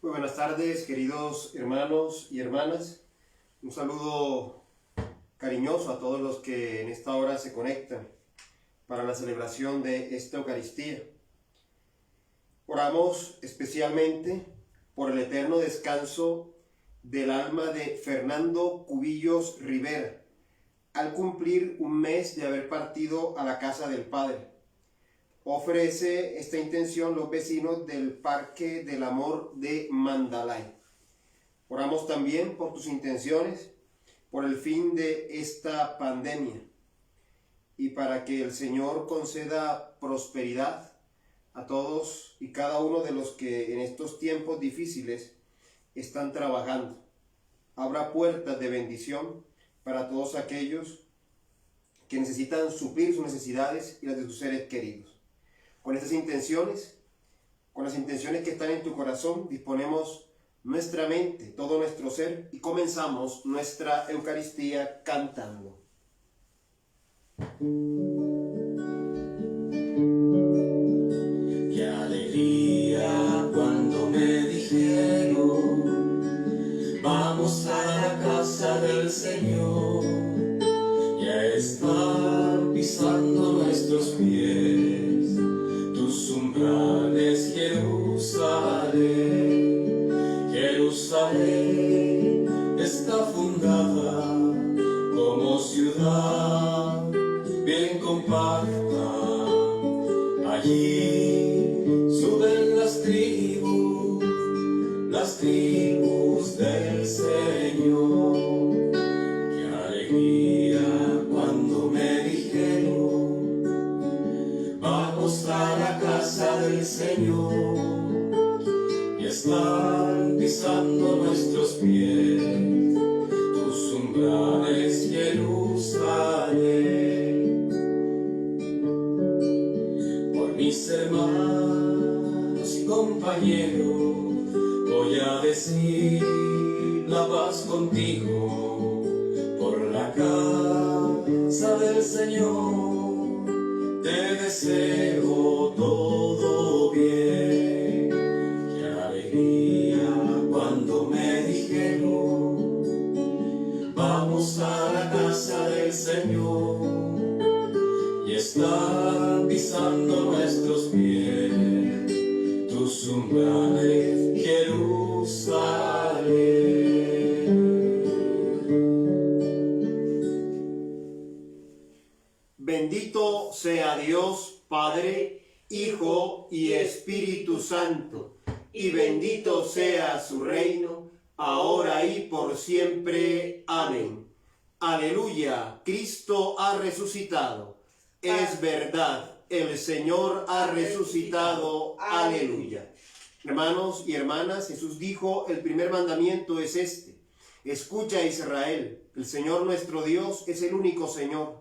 Muy buenas tardes, queridos hermanos y hermanas. Un saludo cariñoso a todos los que en esta hora se conectan para la celebración de esta Eucaristía. Oramos especialmente por el eterno descanso del alma de Fernando Cubillos Rivera, al cumplir un mes de haber partido a la casa del Padre. Ofrece esta intención los vecinos del Parque del Amor de Mandalay. Oramos también por tus intenciones, por el fin de esta pandemia y para que el Señor conceda prosperidad a todos y cada uno de los que en estos tiempos difíciles están trabajando. Abra puertas de bendición para todos aquellos que necesitan suplir sus necesidades y las de sus seres queridos. Con estas intenciones, con las intenciones que están en tu corazón, disponemos nuestra mente, todo nuestro ser y comenzamos nuestra Eucaristía cantando. Qué alegría cuando me dijeron, vamos a la casa del Señor. Ya están pisando nuestros pies tus umbrales, Jerusalén. Jerusalén está fundada como ciudad bien compacta. Allí suben las tribus del Señor. Qué alegría cuando me dijeron, vamos a la casa del Señor. Y están pisando nuestros pies tus umbrales, Jerusalén. Por mis hermanos y compañeros voy a decir la paz contigo. Por la casa del Señor te deseo todo bien. Qué alegría cuando me dijeron, vamos a la casa del Señor. Y están pisando nuestros pies tus umbrales, Jerusalén. Bendito sea Dios, Padre, Hijo y Espíritu Santo, y bendito sea su reino, ahora y por siempre. Amén. Aleluya, Cristo ha resucitado. Es verdad, el Señor ha resucitado. Aleluya. Hermanos y hermanas, Jesús dijo, el primer mandamiento es este: escucha, Israel, el Señor nuestro Dios es el único Señor.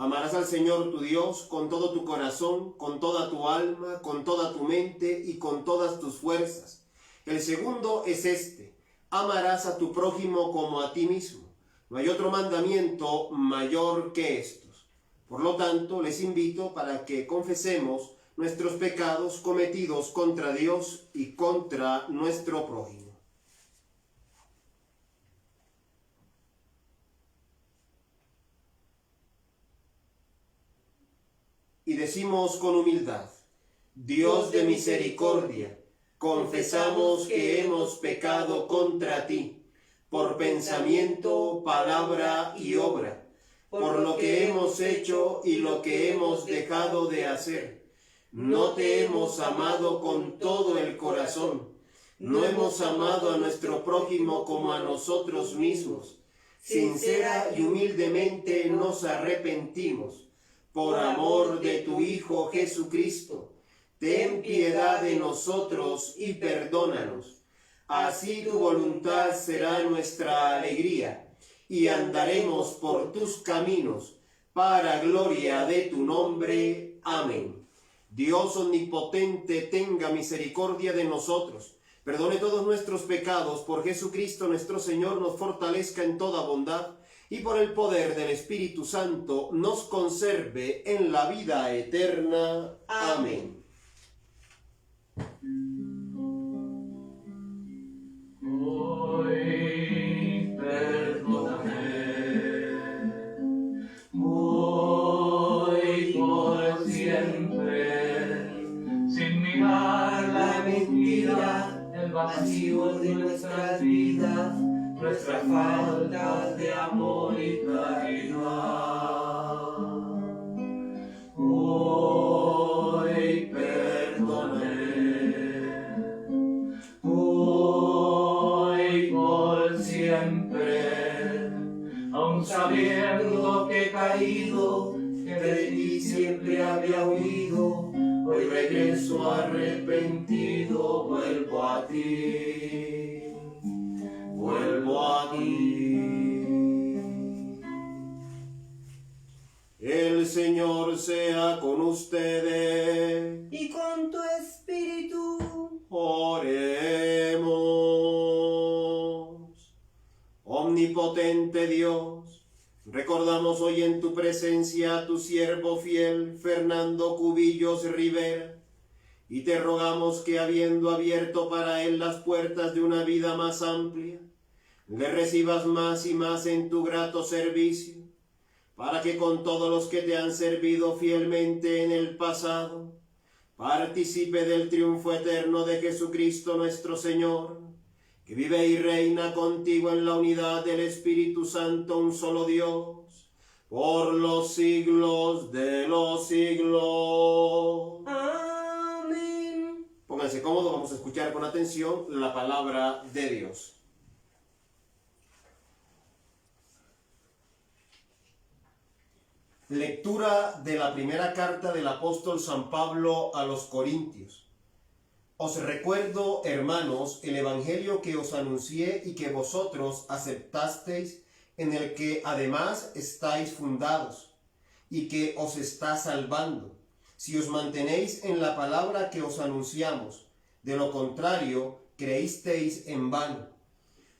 Amarás al Señor tu Dios con todo tu corazón, con toda tu alma, con toda tu mente y con todas tus fuerzas. El segundo es este: amarás a tu prójimo como a ti mismo. No hay otro mandamiento mayor que estos. Por lo tanto, les invito para que confesemos nuestros pecados cometidos contra Dios y contra nuestro prójimo. Y decimos con humildad: Dios de misericordia, confesamos que hemos pecado contra ti, por pensamiento, palabra y obra, por lo que hemos hecho y lo que hemos dejado de hacer. No te hemos amado con todo el corazón, no hemos amado a nuestro prójimo como a nosotros mismos. Sincera y humildemente nos arrepentimos. Por amor de tu Hijo Jesucristo, ten piedad de nosotros y perdónanos. Así tu voluntad será nuestra alegría, y andaremos por tus caminos, para gloria de tu nombre. Amén. Dios omnipotente, tenga misericordia de nosotros, perdone todos nuestros pecados, por Jesucristo nuestro Señor nos fortalezca en toda bondad, y por el poder del Espíritu Santo nos conserve en la vida eterna. Amén. nuestras faltas de amor y caridad. Hoy perdoné, hoy por siempre, aun sabiendo que he caído, que de ti siempre había huido, hoy regreso arrepentido, vuelvo a ti, vuelvo a ti. El Señor sea con ustedes. Y con tu espíritu. Oremos. Omnipotente Dios, recordamos hoy en tu presencia a tu siervo fiel, Fernando Cubillos Rivera, y te rogamos que, habiendo abierto para él las puertas de una vida más amplia, le recibas más y más en tu grato servicio, para que con todos los que te han servido fielmente en el pasado, participe del triunfo eterno de Jesucristo nuestro Señor, que vive y reina contigo en la unidad del Espíritu Santo, un solo Dios, por los siglos de los siglos. Amén. Pónganse cómodos, vamos a escuchar con atención la palabra de Dios. Lectura de la primera carta del apóstol San Pablo a los Corintios. Os recuerdo, hermanos, el evangelio que os anuncié y que vosotros aceptasteis, en el que además estáis fundados, y que os está salvando, si os mantenéis en la palabra que os anunciamos. De lo contrario, creísteis en vano.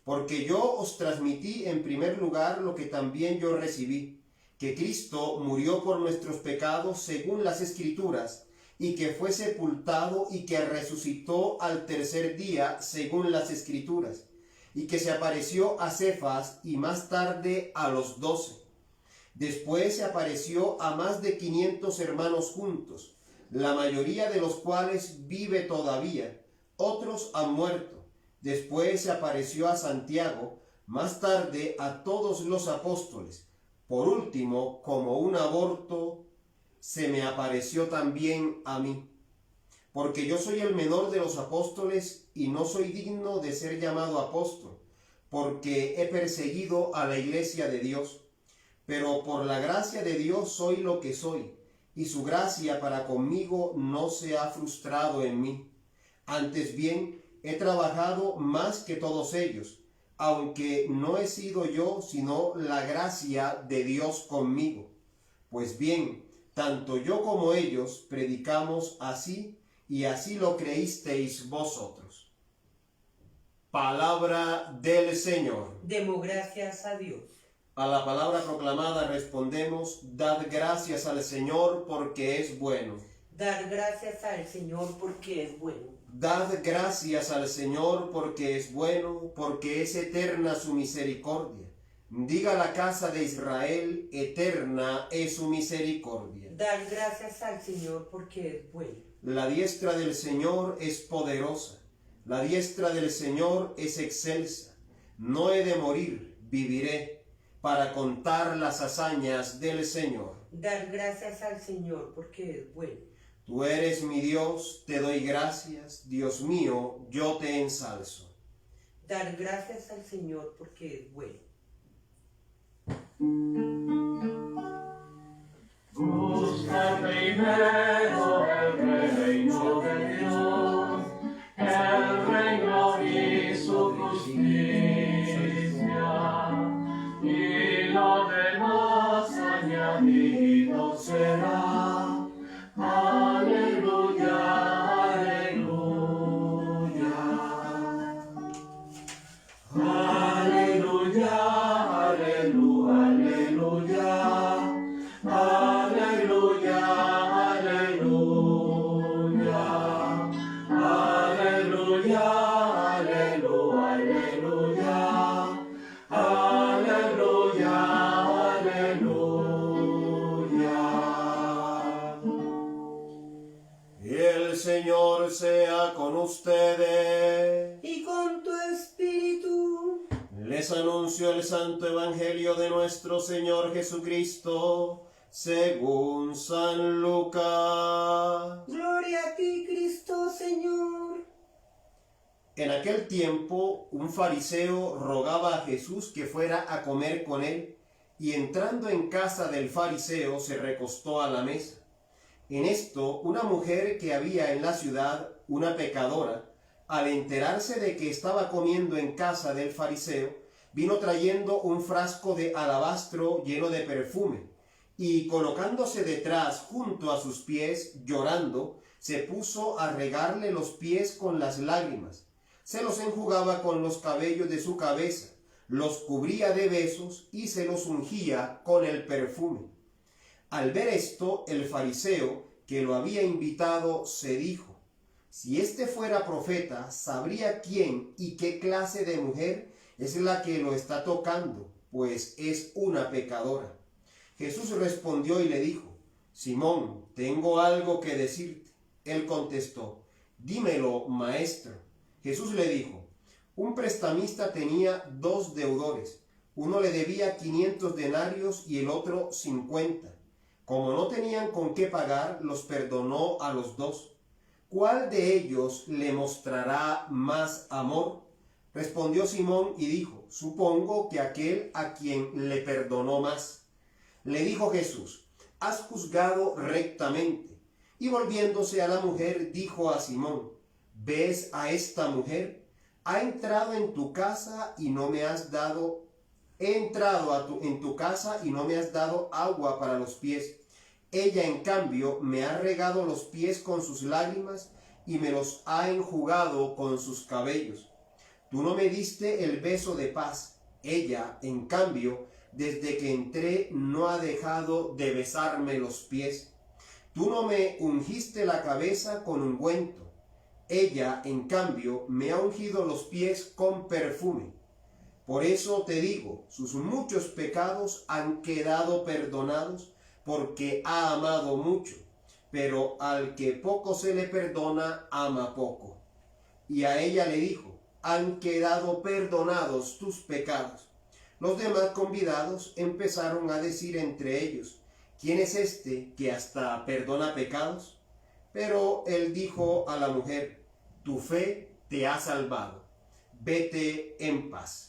Porque yo os transmití en primer lugar lo que también yo recibí, que Cristo murió por nuestros pecados según las Escrituras, y que fue sepultado y que resucitó al tercer día según las Escrituras, y que se apareció a Cefas y más tarde a los 12. Después se apareció a más de 500 hermanos juntos, la mayoría de los cuales vive todavía, otros han muerto. Después se apareció a Santiago, más tarde a todos los apóstoles. Por último, como un aborto, se me apareció también a mí, porque yo soy el menor de los apóstoles y no soy digno de ser llamado apóstol, porque he perseguido a la iglesia de Dios. Pero por la gracia de Dios soy lo que soy, y su gracia para conmigo no se ha frustrado en mí. Antes bien, he trabajado más que todos ellos, aunque no he sido yo, sino la gracia de Dios conmigo. Pues bien, tanto yo como ellos predicamos así, y así lo creísteis vosotros. Palabra del Señor. Demos gracias a Dios. A la palabra proclamada respondemos: dad gracias al Señor porque es bueno. Dar gracias al Señor porque es bueno. Dad gracias al Señor porque es bueno, porque es eterna su misericordia. Diga la casa de Israel: eterna es su misericordia. Dar gracias al Señor porque es bueno. La diestra del Señor es poderosa, la diestra del Señor es excelsa. No he de morir, viviré, para contar las hazañas del Señor. Dar gracias al Señor porque es bueno. Tú eres mi Dios, te doy gracias, Dios mío, yo te ensalzo. Dar gracias al Señor porque es bueno. Busca primero el reino de Dios, el reino y su justicia, y lo demás añadido será. Aleluya, aleluya. Aleluya, aleluya, aleluya. Aleluya, aleluya. Aleluya, aleluya, aleluya. Aleluya, aleluya. Les anuncio el santo evangelio de nuestro Señor Jesucristo, según San Lucas. Gloria a ti, Cristo, Señor. En aquel tiempo, un fariseo rogaba a Jesús que fuera a comer con él, y entrando en casa del fariseo se recostó a la mesa. En esto, una mujer que había en la ciudad, una pecadora, al enterarse de que estaba comiendo en casa del fariseo, vino trayendo un frasco de alabastro lleno de perfume, y colocándose detrás junto a sus pies, llorando, se puso a regarle los pies con las lágrimas. Se los enjugaba con los cabellos de su cabeza, los cubría de besos y se los ungía con el perfume. Al ver esto, el fariseo que lo había invitado se dijo: si este fuera profeta, sabría quién y qué clase de mujer es la que lo está tocando, pues es una pecadora. Jesús respondió y le dijo: Simón, tengo algo que decirte. Él contestó: dímelo, maestro. Jesús le dijo: un prestamista tenía 2 deudores. Uno le debía 500 denarios y el otro 50. Como no tenían con qué pagar, los perdonó a los 2. ¿Cuál de ellos le mostrará más amor? Respondió Simón y dijo: supongo que aquel a quien le perdonó más. Le dijo Jesús: has juzgado rectamente. Y volviéndose a la mujer, dijo a Simón: ¿ves a esta mujer? Ha entrado en tu casa y no me has dado, he entrado en tu casa y no me has dado agua para los pies. Ella, en cambio, me ha regado los pies con sus lágrimas y me los ha enjugado con sus cabellos. Tú no me diste el beso de paz. Ella, en cambio, desde que entré no ha dejado de besarme los pies. Tú no me ungiste la cabeza con ungüento. Ella, en cambio, me ha ungido los pies con perfume. Por eso te digo, sus muchos pecados han quedado perdonados, porque ha amado mucho. Pero al que poco se le perdona, ama poco. Y a ella le dijo: han quedado perdonados tus pecados. Los demás convidados empezaron a decir entre ellos: ¿quién es este que hasta perdona pecados? Pero él dijo a la mujer: tu fe te ha salvado. Vete en paz.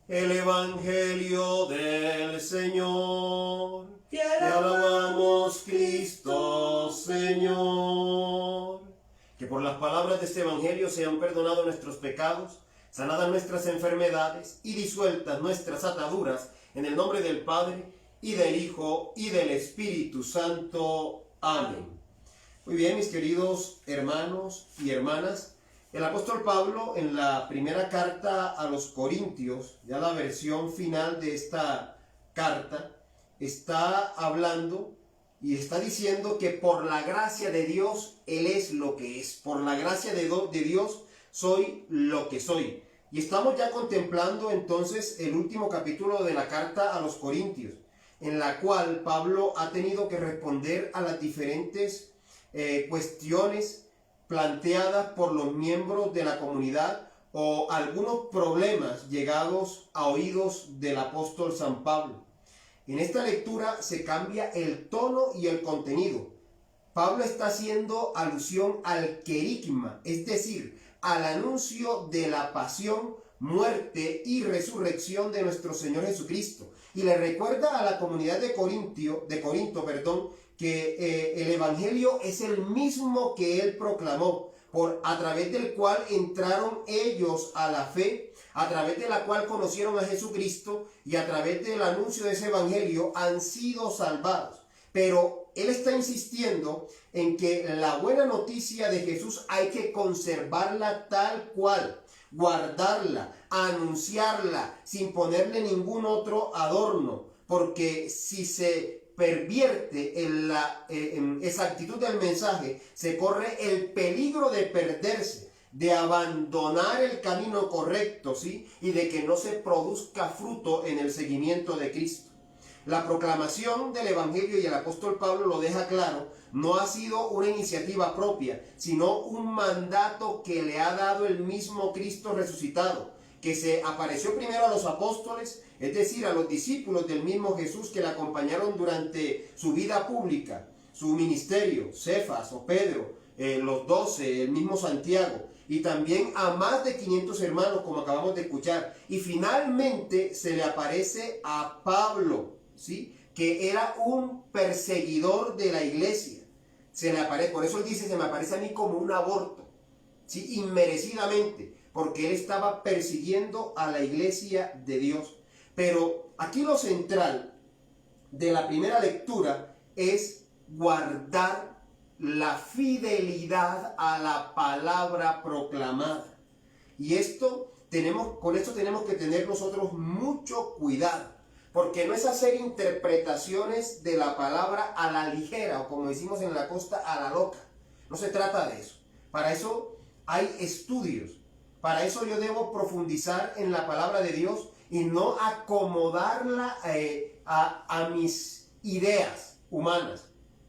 El Evangelio del Señor. Te Te alabamos, Cristo, Señor. Que por las palabras de este Evangelio sean perdonados nuestros pecados, sanadas nuestras enfermedades y disueltas nuestras ataduras, en el nombre del Padre, y del Hijo, y del Espíritu Santo. Amén. Muy bien, mis queridos hermanos y hermanas, el apóstol Pablo, en la primera carta a los Corintios, ya la versión final de esta carta, está hablando y está diciendo que por la gracia de Dios, Él es lo que es. Por la gracia de Dios, soy lo que soy. Y estamos ya contemplando entonces el último capítulo de la carta a los Corintios, en la cual Pablo ha tenido que responder a las diferentes cuestiones planteadas por los miembros de la comunidad o algunos problemas llegados a oídos del apóstol San Pablo. En esta lectura se cambia el tono y el contenido. Pablo está haciendo alusión al querigma, es decir, al anuncio de la pasión, muerte y resurrección de nuestro Señor Jesucristo. Y le recuerda a la comunidad de Corinto, que el Evangelio es el mismo que él proclamó, a través del cual entraron ellos a la fe, a través de la cual conocieron a Jesucristo y a través del anuncio de ese Evangelio han sido salvados. Pero él está insistiendo en que la buena noticia de Jesús hay que conservarla tal cual, guardarla, anunciarla sin ponerle ningún otro adorno, porque si se pervierte en esa actitud del mensaje, se corre el peligro de perderse, de abandonar el camino correcto, ¿sí? Y de que no se produzca fruto en el seguimiento de Cristo. La proclamación del Evangelio, y el apóstol Pablo lo deja claro, no ha sido una iniciativa propia, sino un mandato que le ha dado el mismo Cristo resucitado, que se apareció primero a los apóstoles, es decir, a los discípulos del mismo Jesús que le acompañaron durante su vida pública, su ministerio, Cefas o Pedro, los 12, el mismo Santiago, y también a más de 500 hermanos, como acabamos de escuchar. Y finalmente se le aparece a Pablo, ¿sí?, que era un perseguidor de la iglesia. Se le aparece, por eso él dice, se me aparece a mí como un aborto, ¿sí?, inmerecidamente, porque él estaba persiguiendo a la iglesia de Dios. Pero aquí lo central de la primera lectura es guardar la fidelidad a la palabra proclamada. Y con esto tenemos que tener nosotros mucho cuidado, porque no es hacer interpretaciones de la palabra a la ligera, o como decimos en la costa, a la loca. No se trata de eso. Para eso hay estudios. Para eso yo debo profundizar en la palabra de Dios y no acomodarla a mis ideas humanas,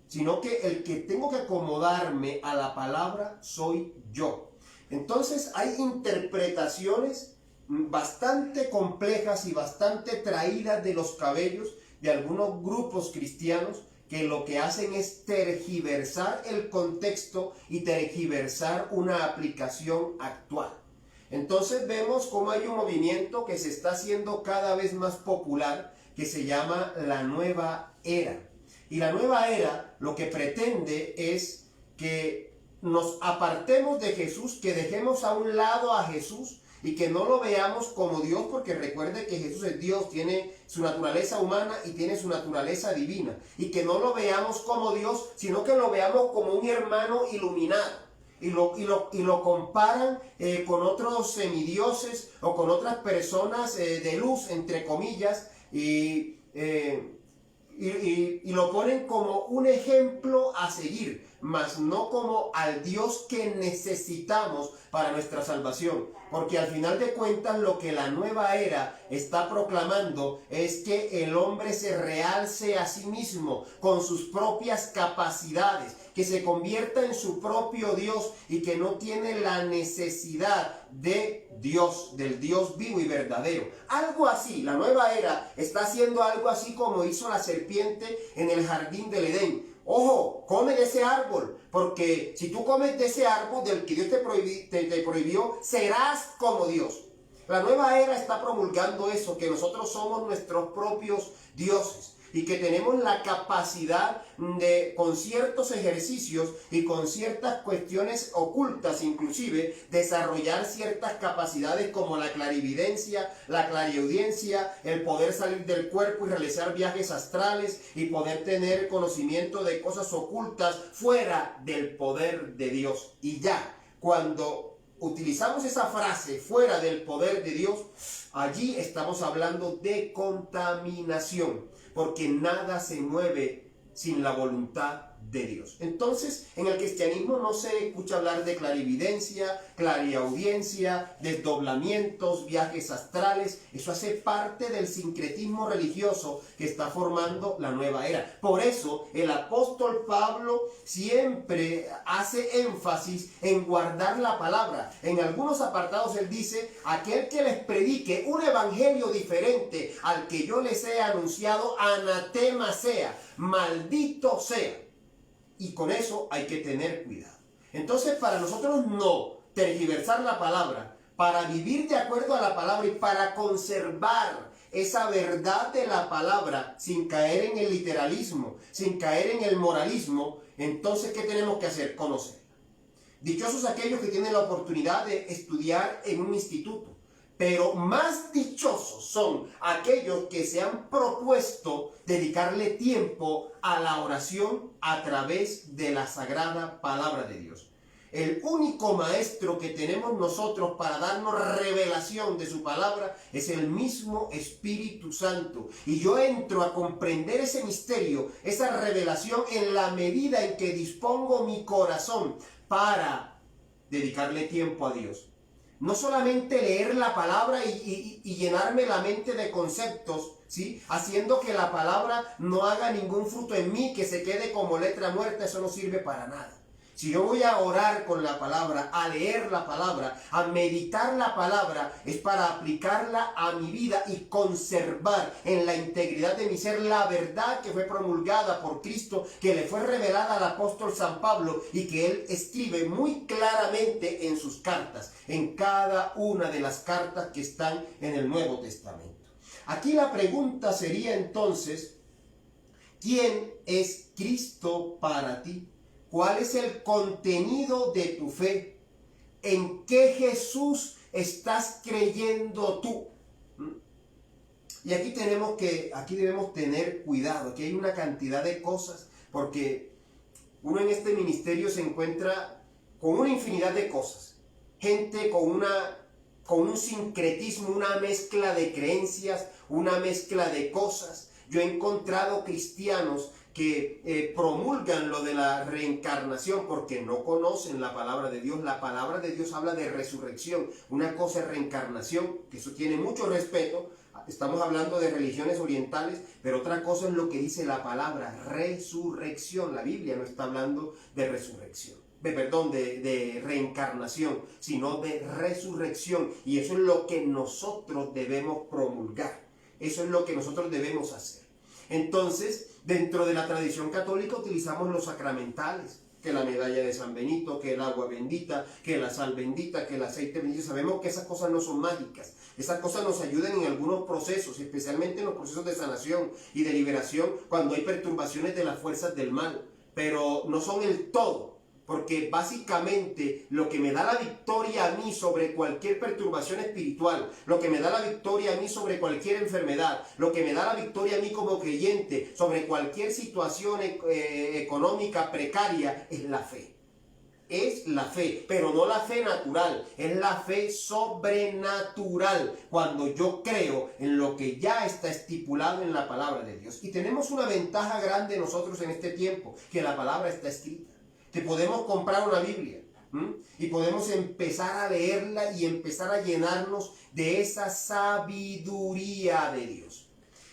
sino que el que tengo que acomodarme a la palabra soy yo. Entonces hay interpretaciones bastante complejas y bastante traídas de los cabellos de algunos grupos cristianos que lo que hacen es tergiversar el contexto y tergiversar una aplicación actual. Entonces vemos cómo hay un movimiento que se está haciendo cada vez más popular, que se llama la nueva era. Y la nueva era lo que pretende es que nos apartemos de Jesús, que dejemos a un lado a Jesús y que no lo veamos como Dios, porque recuerde que Jesús es Dios, tiene su naturaleza humana y tiene su naturaleza divina. Y que no lo veamos como Dios, sino que lo veamos como un hermano iluminado. Y lo comparan con otros semidioses o con otras personas de luz, entre comillas, y lo ponen como un ejemplo a seguir, mas no como al Dios que necesitamos para nuestra salvación. Porque al final de cuentas lo que la nueva era está proclamando es que el hombre se realce a sí mismo con sus propias capacidades, que se convierta en su propio Dios y que no tiene la necesidad de Dios, del Dios vivo y verdadero. Algo así, la nueva era está haciendo algo así como hizo la serpiente en el jardín del Edén. Ojo, come de ese árbol, porque si tú comes de ese árbol del que Dios te prohibió, serás como Dios. La nueva era está promulgando eso, que nosotros somos nuestros propios dioses y que tenemos la capacidad de, con ciertos ejercicios y con ciertas cuestiones ocultas inclusive, desarrollar ciertas capacidades como la clarividencia, la clariaudiencia, el poder salir del cuerpo y realizar viajes astrales y poder tener conocimiento de cosas ocultas fuera del poder de Dios. Y ya, cuando utilizamos esa frase, fuera del poder de Dios, allí estamos hablando de contaminación, porque nada se mueve sin la voluntad de Dios. Entonces, en el cristianismo no se escucha hablar de clarividencia, clariaudiencia, desdoblamientos, viajes astrales. Eso hace parte del sincretismo religioso que está formando la nueva era. Por eso, el apóstol Pablo siempre hace énfasis en guardar la palabra. En algunos apartados él dice: aquel que les predique un evangelio diferente al que yo les he anunciado, anatema sea, maldito sea. Y con eso hay que tener cuidado. Entonces, para nosotros no tergiversar la palabra, para vivir de acuerdo a la palabra y para conservar esa verdad de la palabra sin caer en el literalismo, sin caer en el moralismo, entonces, ¿qué tenemos que hacer? Conocerla. Dichosos aquellos que tienen la oportunidad de estudiar en un instituto, pero más dichosos son aquellos que se han propuesto dedicarle tiempo a la oración a través de la sagrada palabra de Dios. El único maestro que tenemos nosotros para darnos revelación de su palabra es el mismo Espíritu Santo. Y yo entro a comprender ese misterio, esa revelación, en la medida en que dispongo mi corazón para dedicarle tiempo a Dios. No solamente leer la palabra y llenarme la mente de conceptos, ¿sí?, haciendo que la palabra no haga ningún fruto en mí, que se quede como letra muerta. Eso no sirve para nada. Si yo voy a orar con la palabra, a leer la palabra, a meditar la palabra, es para aplicarla a mi vida y conservar en la integridad de mi ser la verdad que fue promulgada por Cristo, que le fue revelada al apóstol San Pablo y que él escribe muy claramente en sus cartas, en cada una de las cartas que están en el Nuevo Testamento. Aquí la pregunta sería entonces, ¿quién es Cristo para ti? ¿Cuál es el contenido de tu fe? ¿En qué Jesús estás creyendo tú? Y aquí debemos tener cuidado. Aquí hay una cantidad de cosas, porque uno en este ministerio se encuentra con una infinidad de cosas. Gente con un sincretismo, una mezcla de creencias, una mezcla de cosas. Yo he encontrado cristianos que promulgan lo de la reencarnación porque no conocen la palabra de Dios. La palabra de Dios habla de resurrección. Una cosa es reencarnación, que eso tiene mucho respeto. Estamos hablando de religiones orientales, pero otra cosa es lo que dice la palabra, resurrección. La Biblia no está hablando de resurrección, de reencarnación, sino de resurrección. Y eso es lo que nosotros debemos promulgar. Eso es lo que nosotros debemos hacer. Entonces, dentro de la tradición católica utilizamos los sacramentales, que la medalla de San Benito, que el agua bendita, que la sal bendita, que el aceite bendito. Sabemos que esas cosas no son mágicas. Esas cosas nos ayudan en algunos procesos, especialmente en los procesos de sanación y de liberación, cuando hay perturbaciones de las fuerzas del mal. Pero no son el todo. Porque básicamente lo que me da la victoria a mí sobre cualquier perturbación espiritual, lo que me da la victoria a mí sobre cualquier enfermedad, lo que me da la victoria a mí como creyente sobre cualquier situación económica precaria, es la fe. Es la fe, pero no la fe natural, es la fe sobrenatural, cuando yo creo en lo que ya está estipulado en la palabra de Dios. Y tenemos una ventaja grande nosotros en este tiempo, que la palabra está escrita. Que podemos comprar una Biblia y podemos empezar a leerla y empezar a llenarnos de esa sabiduría de Dios.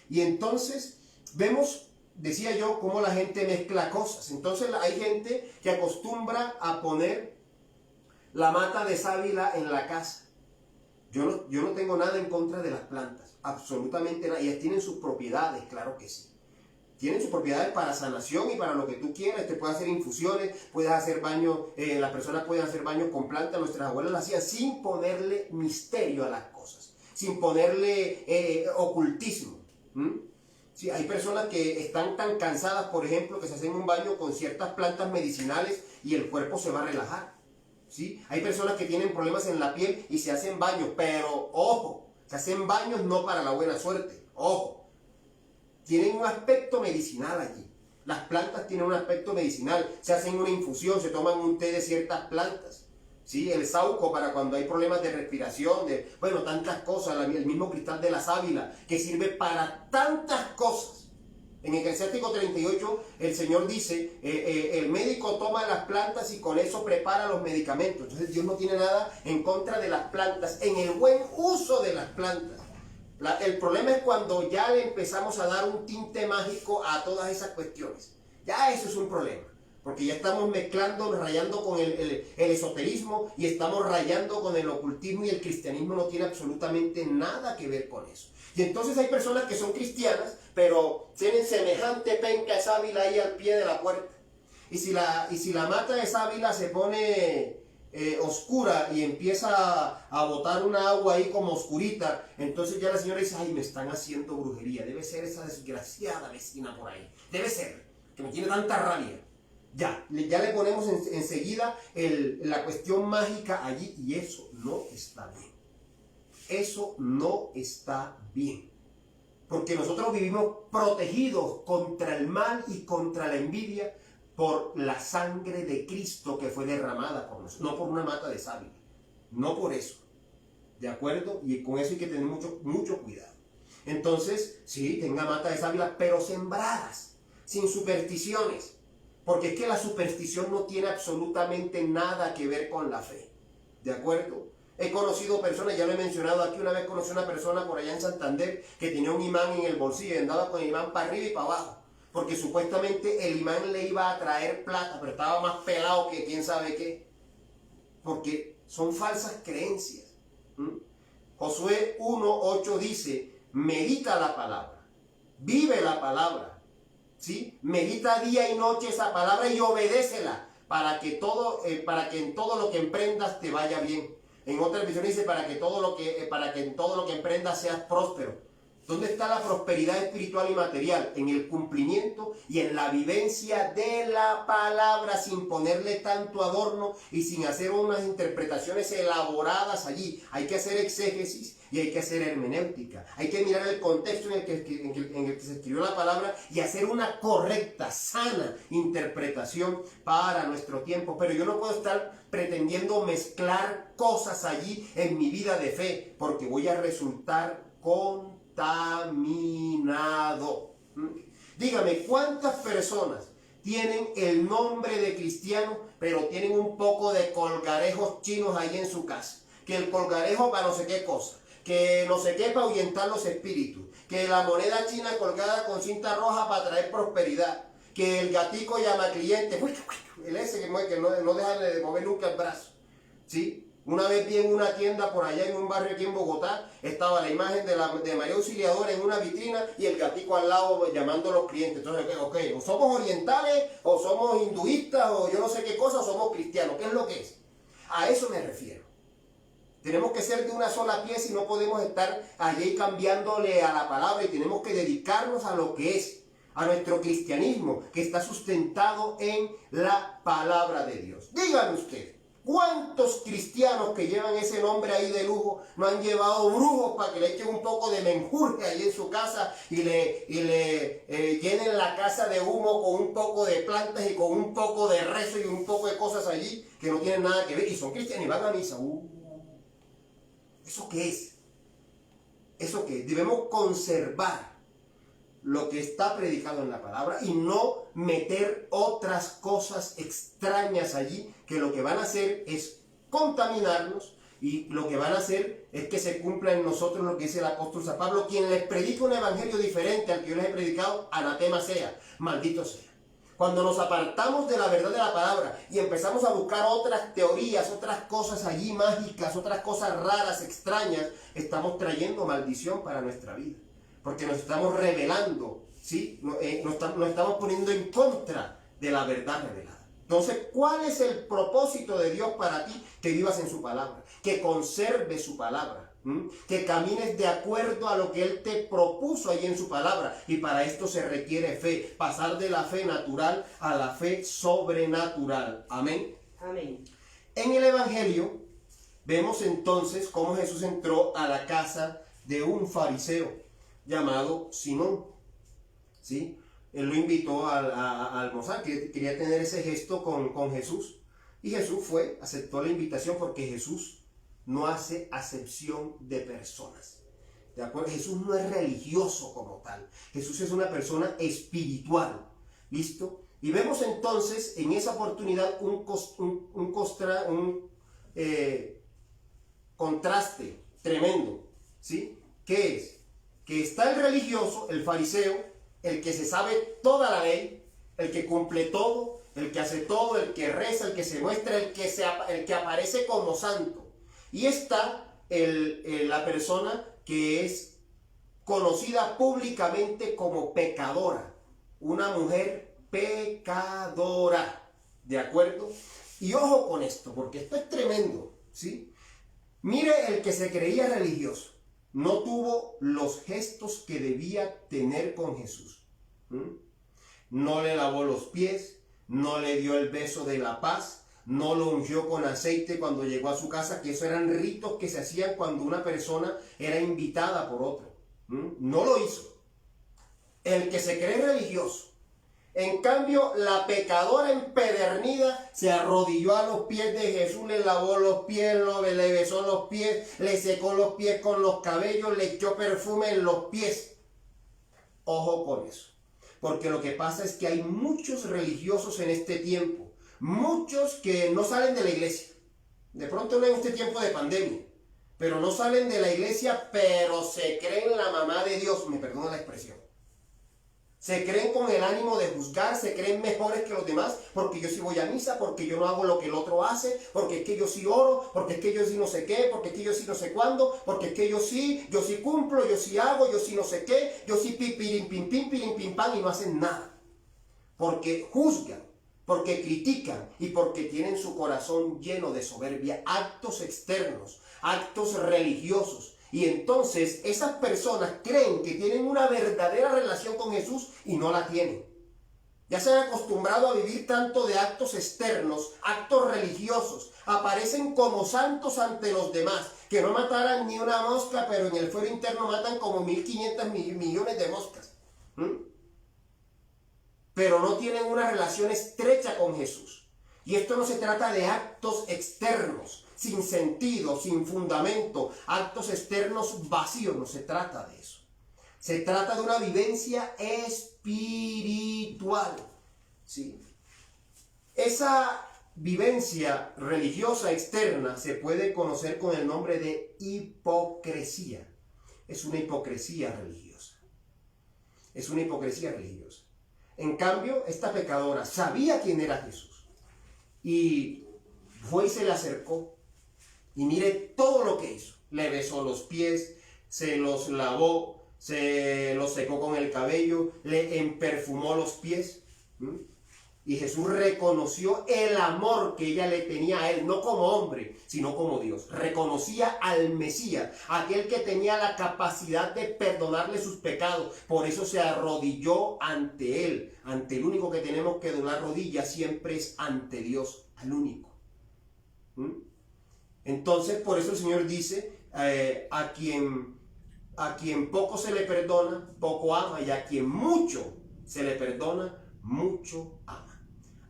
Y entonces vemos, decía yo, cómo la gente mezcla cosas. Entonces hay gente que acostumbra a poner la mata de sábila en la casa. Yo no tengo nada en contra de las plantas, absolutamente nada. Ellas tienen sus propiedades, claro que sí. Tienen sus propiedades para sanación y para lo que tú quieras. Te puedes hacer infusiones, puedes hacer baños, las personas pueden hacer baños con plantas. Nuestras abuelas lo hacían sin ponerle misterio a las cosas, sin ponerle ocultismo. Sí, hay personas que están tan cansadas, por ejemplo, que se hacen un baño con ciertas plantas medicinales y el cuerpo se va a relajar. ¿Sí? Hay personas que tienen problemas en la piel y se hacen baños, pero ojo, se hacen baños no para la buena suerte, ojo. Tienen un aspecto medicinal allí. Las plantas tienen un aspecto medicinal. Se hacen una infusión, se toman un té de ciertas plantas. ¿Sí? El sauco para cuando hay problemas de respiración, tantas cosas. El mismo cristal de la sábila, que sirve para tantas cosas. En Eclesiástico 38, el Señor dice, el médico toma las plantas y con eso prepara los medicamentos. Entonces Dios no tiene nada en contra de las plantas, en el buen uso de las plantas. El problema es cuando ya le empezamos a dar un tinte mágico a todas esas cuestiones. Ya eso es un problema, porque ya estamos mezclando, rayando con el esoterismo y estamos rayando con el ocultismo, y el cristianismo no tiene absolutamente nada que ver con eso. Y entonces hay personas que son cristianas, pero tienen semejante penca de sábila ahí al pie de la puerta. Y si la mata de sábila se pone oscura y empieza a botar una agua ahí como oscurita, entonces ya la señora dice, ay, me están haciendo brujería, debe ser esa desgraciada vecina por ahí, debe ser, que me tiene tanta rabia. Ya le ponemos enseguida la cuestión mágica allí, y eso no está bien. Eso no está bien. Porque nosotros vivimos protegidos contra el mal y contra la envidia por la sangre de Cristo que fue derramada por nosotros, no por una mata de sábila, no por eso, ¿de acuerdo? Y con eso hay que tener mucho cuidado. Entonces, sí, tenga mata de sábila, pero sembradas, sin supersticiones, porque es que la superstición no tiene absolutamente nada que ver con la fe, ¿de acuerdo? He conocido personas, ya lo he mencionado aquí, una vez conocí a una persona por allá en Santander que tenía un imán en el bolsillo y andaba con el imán para arriba y para abajo. porque supuestamente el imán le iba a traer plata, pero estaba más pelado que quién sabe qué, porque son falsas creencias. Josué 1:8 dice, medita la palabra, vive la palabra, ¿sí? Medita día y noche esa palabra y obedécela para que en todo lo que emprendas te vaya bien. En otra versión dice para que en todo lo que emprendas seas próspero. ¿Dónde está la prosperidad espiritual y material? En el cumplimiento y en la vivencia de la palabra, sin ponerle tanto adorno y sin hacer unas interpretaciones elaboradas allí. Hay que hacer exégesis y hay que hacer hermenéutica. Hay que mirar el contexto en el que se escribió la palabra y hacer una correcta, sana interpretación para nuestro tiempo. Pero yo no puedo estar pretendiendo mezclar cosas allí en mi vida de fe, porque voy a resultar contaminado. Dígame, ¿cuántas personas tienen el nombre de cristiano, pero tienen un poco de colgarejos chinos ahí en su casa? Que el colgarejo para no sé qué cosa, que no sé qué para ahuyentar los espíritus, que la moneda china colgada con cinta roja para traer prosperidad, que el gatico llama cliente, el ese que no deja de mover nunca el brazo, ¿sí? Una vez vi en una tienda por allá en un barrio aquí en Bogotá, estaba la imagen de María Auxiliadora en una vitrina y el gatico al lado llamando a los clientes. Entonces, ok, o somos orientales, o somos hinduistas, o yo no sé qué cosa, o somos cristianos. ¿Qué es lo que es? A eso me refiero. Tenemos que ser de una sola pieza y no podemos estar allí cambiándole a la palabra, y tenemos que dedicarnos a lo que es, a nuestro cristianismo, que está sustentado en la palabra de Dios. Díganme ustedes, ¿cuántos cristianos que llevan ese nombre ahí de lujo no han llevado brujos para que le echen un poco de menjurje ahí en su casa y le llenen la casa de humo con un poco de plantas y con un poco de rezo y un poco de cosas allí que no tienen nada que ver y son cristianos y van a misa? ¿Eso qué es? ¿Eso qué es? Debemos conservar lo que está predicado en la palabra y no meter otras cosas extrañas allí que lo que van a hacer es contaminarnos, y lo que van a hacer es que se cumpla en nosotros lo que dice el apóstol San Pablo: quien les predica un evangelio diferente al que yo les he predicado, anatema sea, maldito sea. Cuando nos apartamos de la verdad de la palabra y empezamos a buscar otras teorías, otras cosas allí mágicas, otras cosas raras, extrañas, estamos trayendo maldición para nuestra vida. Porque nos estamos revelando, ¿sí? Nos estamos poniendo en contra de la verdad revelada. Entonces, ¿cuál es el propósito de Dios para ti? Que vivas en su palabra, que conserves su palabra, que camines de acuerdo a lo que Él te propuso ahí en su palabra. Y para esto se requiere fe, pasar de la fe natural a la fe sobrenatural. Amén. Amén. En el Evangelio vemos entonces cómo Jesús entró a la casa de un fariseo llamado Simón, ¿sí? Él lo invitó a almorzar, que quería tener ese gesto con Jesús. Y Jesús fue, aceptó la invitación, porque Jesús no hace acepción de personas. ¿De acuerdo? Jesús no es religioso como tal. Jesús es una persona espiritual. ¿Listo? Y vemos entonces en esa oportunidad un contraste tremendo, ¿sí? ¿Qué es? Que está el religioso, el fariseo, el que se sabe toda la ley, el que cumple todo, el que hace todo, el que reza, el que se muestra, el que aparece como santo. Y está la persona que es conocida públicamente como pecadora, una mujer pecadora, ¿de acuerdo? Y ojo con esto, porque esto es tremendo, ¿sí? Mire, el que se creía religioso no tuvo los gestos que debía tener con Jesús. No le lavó los pies, no le dio el beso de la paz, no lo ungió con aceite cuando llegó a su casa, que eso eran ritos que se hacían cuando una persona era invitada por otro. No lo hizo. El que se cree religioso. En cambio, la pecadora empedernida se arrodilló a los pies de Jesús, le lavó los pies, le besó los pies, le secó los pies con los cabellos, le echó perfume en los pies. Ojo con eso, porque lo que pasa es que hay muchos religiosos en este tiempo, muchos que no salen de la iglesia. De pronto no en este tiempo de pandemia, pero no salen de la iglesia, pero se creen la mamá de Dios, me perdona la expresión. Se creen con el ánimo de juzgar, se creen mejores que los demás, porque yo sí voy a misa, porque yo no hago lo que el otro hace, porque es que yo sí oro, porque es que yo sí no sé qué, porque es que yo sí no sé cuándo, porque es que yo sí cumplo, yo sí hago, yo sí no sé qué, yo sí pipirim pim pam, y no hacen nada. Porque juzgan, porque critican y porque tienen su corazón lleno de soberbia, actos externos, actos religiosos. Y entonces esas personas creen que tienen una verdadera relación con Jesús y no la tienen. Ya se han acostumbrado a vivir tanto de actos externos, actos religiosos. Aparecen como santos ante los demás, que no mataran ni una mosca, pero en el fuero interno matan como 1.500 millones de moscas. Pero no tienen una relación estrecha con Jesús. Y esto no se trata de actos externos, sin sentido, sin fundamento, actos externos vacíos, no se trata de eso. Se trata de una vivencia espiritual, ¿sí? Esa vivencia religiosa externa se puede conocer con el nombre de hipocresía. Es una hipocresía religiosa. Es una hipocresía religiosa. En cambio, esta pecadora sabía quién era Jesús y fue y se le acercó. Y mire todo lo que hizo. Le besó los pies, se los lavó, se los secó con el cabello, le emperfumó los pies. Y Jesús reconoció el amor que ella le tenía a él, no como hombre, sino como Dios. Reconocía al Mesías, aquel que tenía la capacidad de perdonarle sus pecados. Por eso se arrodilló ante él. Ante el único que tenemos que doblar rodillas siempre es ante Dios, al único. Entonces, por eso el Señor dice, a quien poco se le perdona, poco ama, y a quien mucho se le perdona, mucho ama.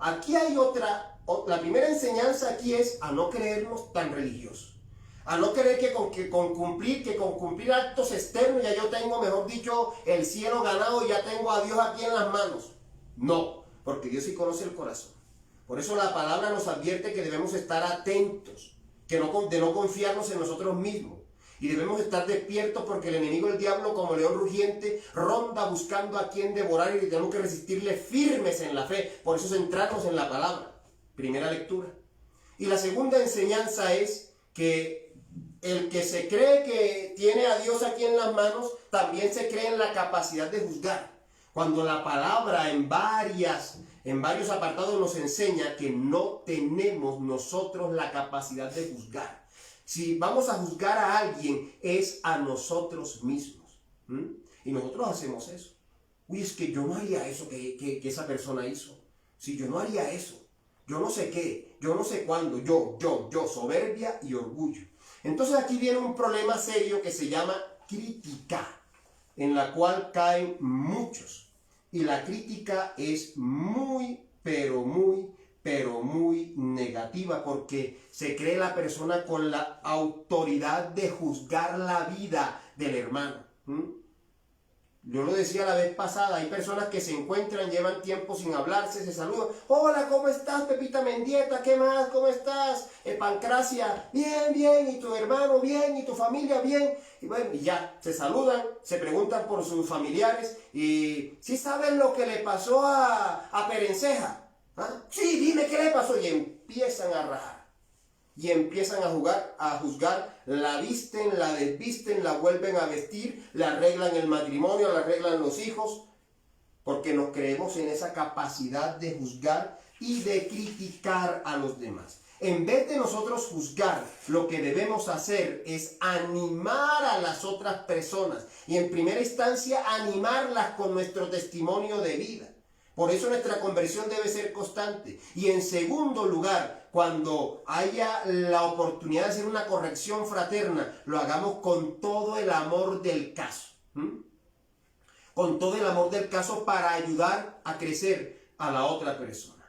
Aquí hay la primera enseñanza aquí es a no creernos tan religiosos, a no creer que con cumplir actos externos ya yo tengo, mejor dicho, el cielo ganado, ya tengo a Dios aquí en las manos. No, porque Dios sí conoce el corazón. Por eso la palabra nos advierte que debemos estar atentos, de no confiarnos en nosotros mismos. Y debemos estar despiertos porque el enemigo, el diablo, como león rugiente, ronda buscando a quien devorar y tenemos que resistirle firmes en la fe. Por eso centrarnos en la palabra. Primera lectura. Y la segunda enseñanza es que el que se cree que tiene a Dios aquí en las manos, también se cree en la capacidad de juzgar. Cuando la palabra en varios apartados nos enseña que no tenemos nosotros la capacidad de juzgar. Si vamos a juzgar a alguien, es a nosotros mismos. Y nosotros hacemos eso. Uy, es que yo no haría eso que esa persona hizo. Si yo no haría eso. Yo no sé qué, yo no sé cuándo. Yo, soberbia y orgullo. Entonces aquí viene un problema serio que se llama crítica, en la cual caen muchos. Y la crítica es muy, pero muy negativa, porque se cree la persona con la autoridad de juzgar la vida del hermano. Yo lo decía la vez pasada, hay personas que se encuentran, llevan tiempo sin hablarse, se saludan. Hola, ¿cómo estás, Pepita Mendieta? ¿Qué más? ¿Cómo estás? Pancracia, bien, y tu hermano, bien, y tu familia, bien. Y bueno, y ya, se saludan, se preguntan por sus familiares, y ¿sí saben lo que le pasó a Perenceja? ¿Ah? Sí, dime qué le pasó. Y empiezan a rajar. Y empiezan a juzgar, la visten, la desvisten, la vuelven a vestir, le arreglan el matrimonio, le arreglan los hijos, porque nos creemos en esa capacidad de juzgar y de criticar a los demás. En vez de nosotros juzgar, lo que debemos hacer es animar a las otras personas y en primera instancia animarlas con nuestro testimonio de vida. Por eso nuestra conversión debe ser constante. Y en segundo lugar, cuando haya la oportunidad de hacer una corrección fraterna, lo hagamos con todo el amor del caso. Con todo el amor del caso para ayudar a crecer a la otra persona.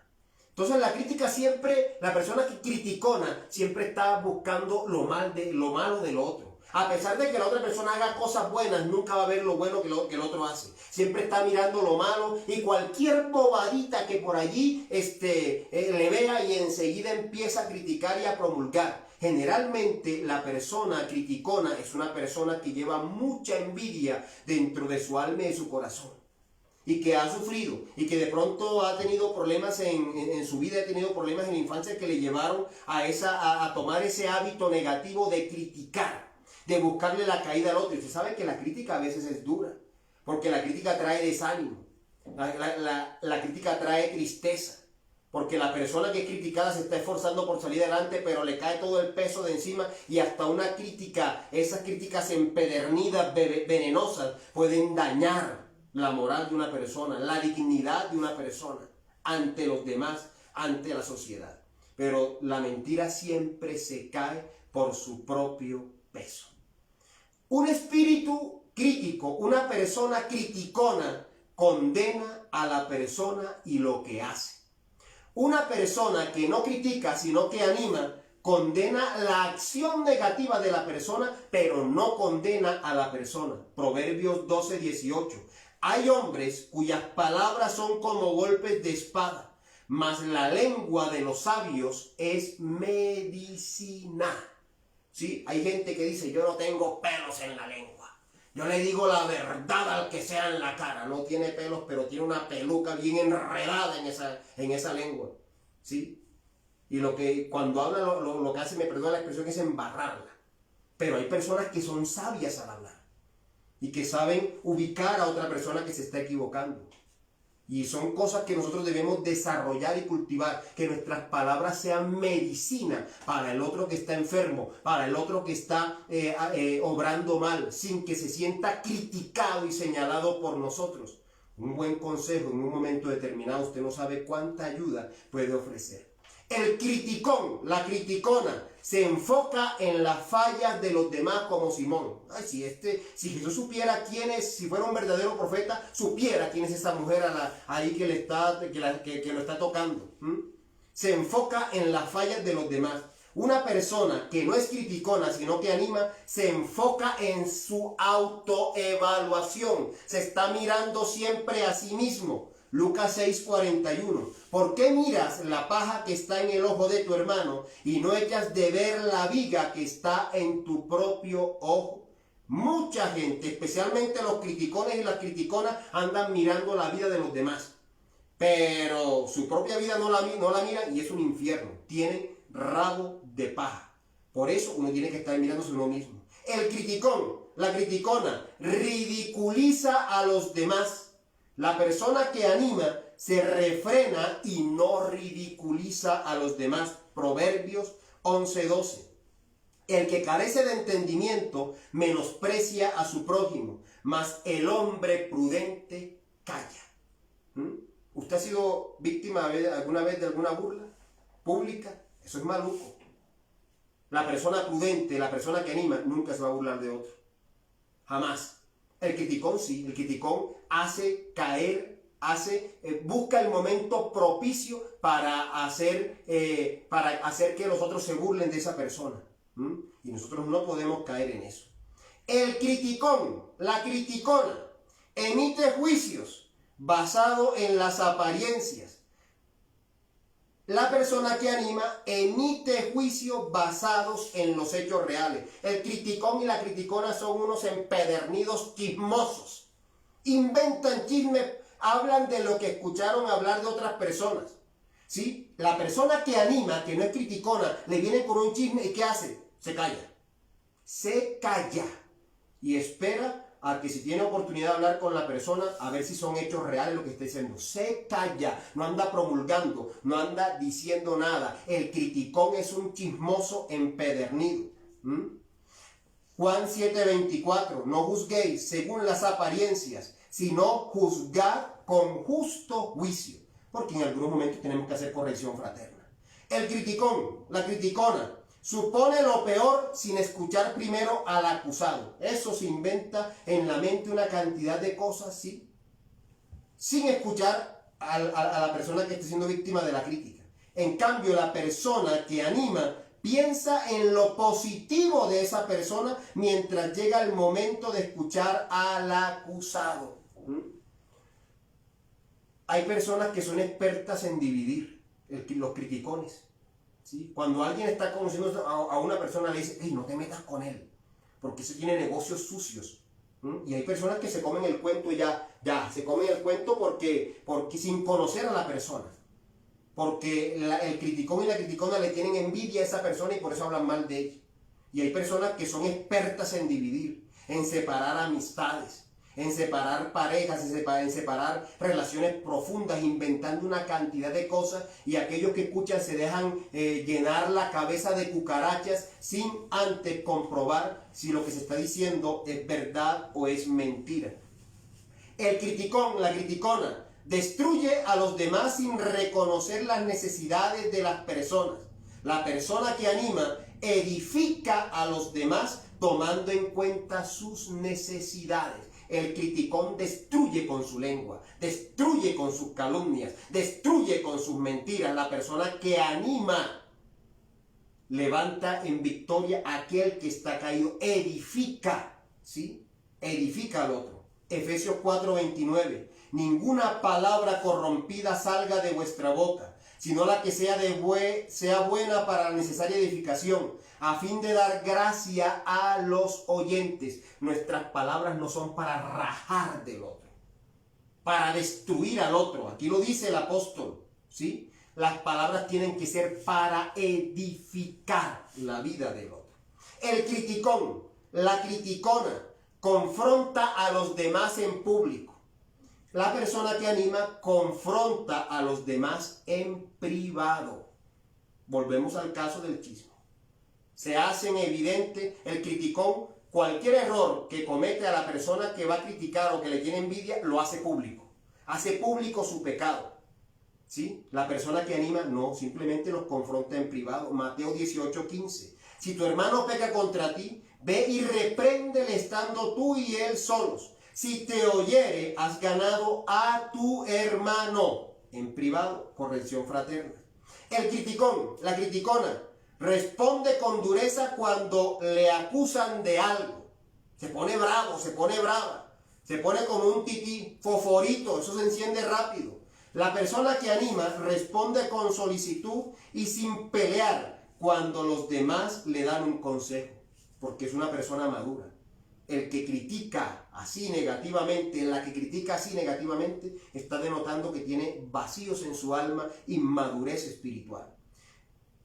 Entonces la crítica siempre, la persona que criticona, siempre está buscando lo malo del otro. A pesar de que la otra persona haga cosas buenas, nunca va a ver lo bueno que el otro hace. Siempre está mirando lo malo y cualquier bobadita que por allí le vea y enseguida empieza a criticar y a promulgar. Generalmente la persona criticona es una persona que lleva mucha envidia dentro de su alma y de su corazón. y que ha sufrido y que de pronto ha tenido problemas en su vida, ha tenido problemas en la infancia que le llevaron a tomar ese hábito negativo de criticar, de buscarle la caída al otro. Y usted sabe que la crítica a veces es dura, porque la crítica trae desánimo, la crítica trae tristeza, porque la persona que es criticada se está esforzando por salir adelante, pero le cae todo el peso de encima y hasta una crítica, esas críticas empedernidas, venenosas, pueden dañar la moral de una persona, la dignidad de una persona ante los demás, ante la sociedad. Pero la mentira siempre se cae por su propio peso. Un espíritu crítico, una persona criticona, condena a la persona y lo que hace. Una persona que no critica, sino que anima, condena la acción negativa de la persona, pero no condena a la persona. Proverbios 12:18. Hay hombres cuyas palabras son como golpes de espada, mas la lengua de los sabios es medicina. ¿Sí? Hay gente que dice, yo no tengo pelos en la lengua. Yo le digo la verdad al que sea en la cara. No tiene pelos, pero tiene una peluca bien enredada en esa lengua. ¿Sí? Y cuando habla lo que hace, me perdona la expresión, es embarrarla. Pero hay personas que son sabias al hablar y que saben ubicar a otra persona que se está equivocando. Y son cosas que nosotros debemos desarrollar y cultivar, que nuestras palabras sean medicina para el otro que está enfermo, para el otro que está obrando mal, sin que se sienta criticado y señalado por nosotros. Un buen consejo en un momento determinado, usted no sabe cuánta ayuda puede ofrecer. El criticón, la criticona, se enfoca en las fallas de los demás como Simón. Ay, si Jesús supiera quién es, si fuera un verdadero profeta, supiera quién es esa mujer ahí que lo está tocando. Se enfoca en las fallas de los demás. Una persona que no es criticona, sino que anima, se enfoca en su autoevaluación. Se está mirando siempre a sí mismo. Lucas 6:41. ¿Por qué miras la paja que está en el ojo de tu hermano y no echas de ver la viga que está en tu propio ojo? Mucha gente, especialmente los criticones y las criticonas, andan mirando la vida de los demás, pero su propia vida no la miran y es un infierno. Tienen rabo de paja. Por eso uno tiene que estar mirándose uno mismo. El criticón, la criticona, ridiculiza a los demás. La persona que anima se refrena y no ridiculiza a los demás. Proverbios 11:12. El que carece de entendimiento menosprecia a su prójimo, mas el hombre prudente calla. ¿Usted ha sido víctima alguna vez de alguna burla pública? Eso es maluco. La persona prudente, la persona que anima, nunca se va a burlar de otro. Jamás. El criticón sí, el criticón hace caer, busca el momento propicio para hacer que los otros se burlen de esa persona. Y nosotros no podemos caer en eso. El criticón, la criticona, emite juicios basados en las apariencias. La persona que anima emite juicios basados en los hechos reales. El criticón y la criticona son unos empedernidos chismosos. Inventan chismes, hablan de lo que escucharon hablar de otras personas. ¿Sí? La persona que anima, que no es criticona, le viene con un chisme y ¿qué hace? Se calla. Se calla. Y espera a que si tiene oportunidad de hablar con la persona, a ver si son hechos reales lo que está diciendo. Se calla, no anda promulgando, no anda diciendo nada. El criticón es un chismoso empedernido. Juan 7:24, no juzguéis según las apariencias, sino juzgad con justo juicio, porque en algunos momentos tenemos que hacer corrección fraterna. El criticón, la criticona, supone lo peor sin escuchar primero al acusado. Eso se inventa en la mente una cantidad de cosas, ¿sí? Sin escuchar a la persona que está siendo víctima de la crítica. En cambio, la persona que anima piensa en lo positivo de esa persona mientras llega el momento de escuchar al acusado. Hay personas que son expertas en dividir, los criticones. ¿Sí? Cuando alguien está conociendo a una persona, le dice, hey, no te metas con él, porque ese tiene negocios sucios. Y hay personas que se comen el cuento se comen el cuento porque sin conocer a la persona. Porque el criticón y la criticona le tienen envidia a esa persona y por eso hablan mal de ella. Y hay personas que son expertas en dividir, en separar amistades, en separar parejas, en separar relaciones profundas, inventando una cantidad de cosas, y aquellos que escuchan se dejan llenar la cabeza de cucarachas sin antes comprobar si lo que se está diciendo es verdad o es mentira. El criticón, la criticona, destruye a los demás sin reconocer las necesidades de las personas. La persona que anima edifica a los demás tomando en cuenta sus necesidades. El criticón destruye con su lengua, destruye con sus calumnias, destruye con sus mentiras. La persona que anima levanta en victoria a aquel que está caído, edifica, ¿sí? Edifica al otro. Efesios 4:29. Ninguna palabra corrompida salga de vuestra boca, sino la que sea buena para la necesaria edificación, a fin de dar gracia a los oyentes. Nuestras palabras no son para rajar del otro, para destruir al otro. Aquí lo dice el apóstol, ¿sí? Las palabras tienen que ser para edificar la vida del otro. El criticón, la criticona, confronta a los demás en público. La persona que anima confronta a los demás en privado. Volvemos al caso del chisme. Se hacen evidente el criticón. Cualquier error que comete a la persona que va a criticar o que le tiene envidia, lo hace público. Hace público su pecado. ¿Sí? La persona que anima no, simplemente los confronta en privado. Mateo 18:15. Si tu hermano peca contra ti, ve y repréndele estando tú y él solos. Si te oyere, has ganado a tu hermano. En privado, corrección fraterna. El criticón, la criticona, responde con dureza cuando le acusan de algo. Se pone bravo, se pone brava. Se pone como un tití, foforito, eso se enciende rápido. La persona que anima responde con solicitud y sin pelear cuando los demás le dan un consejo, porque es una persona madura. El que critica así negativamente, la que critica así negativamente, está denotando que tiene vacíos en su alma, inmadurez espiritual.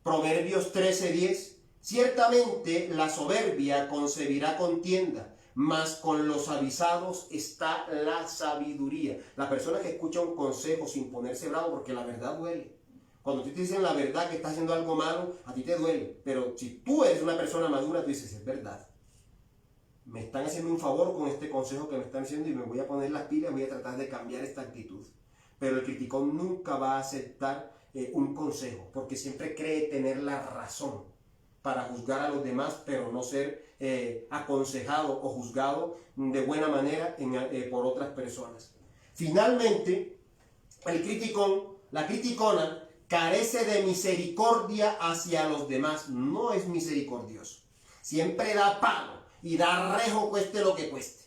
Proverbios 13:10. Ciertamente la soberbia concebirá contienda, mas con los avisados está la sabiduría. La persona que escucha un consejo sin ponerse bravo, porque la verdad duele. Cuando te dicen la verdad que estás haciendo algo malo, a ti te duele. Pero si tú eres una persona madura, tú dices, es verdad. Me están haciendo un favor con este consejo que me están haciendo y me voy a poner las pilas, voy a tratar de cambiar esta actitud. Pero el criticón nunca va a aceptar un consejo, porque siempre cree tener la razón para juzgar a los demás, pero no ser aconsejado o juzgado de buena manera por otras personas. Finalmente, el criticón, la criticona, carece de misericordia hacia los demás. No es misericordioso. Siempre da palo y da rejo, cueste lo que cueste.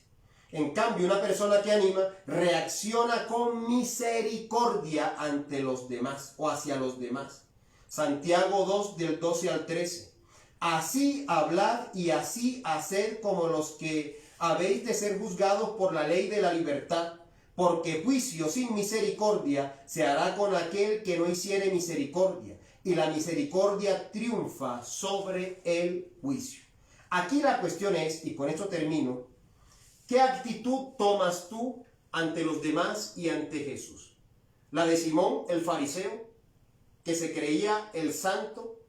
En cambio, una persona que anima reacciona con misericordia ante los demás o hacia los demás. Santiago 2, del 12 al 13. Así hablad y así haced como los que habéis de ser juzgados por la ley de la libertad, porque juicio sin misericordia se hará con aquel que no hiciere misericordia, y la misericordia triunfa sobre el juicio. Aquí la cuestión es, y con esto termino, ¿qué actitud tomas tú ante los demás y ante Jesús? La de Simón, el fariseo, que se creía el santo,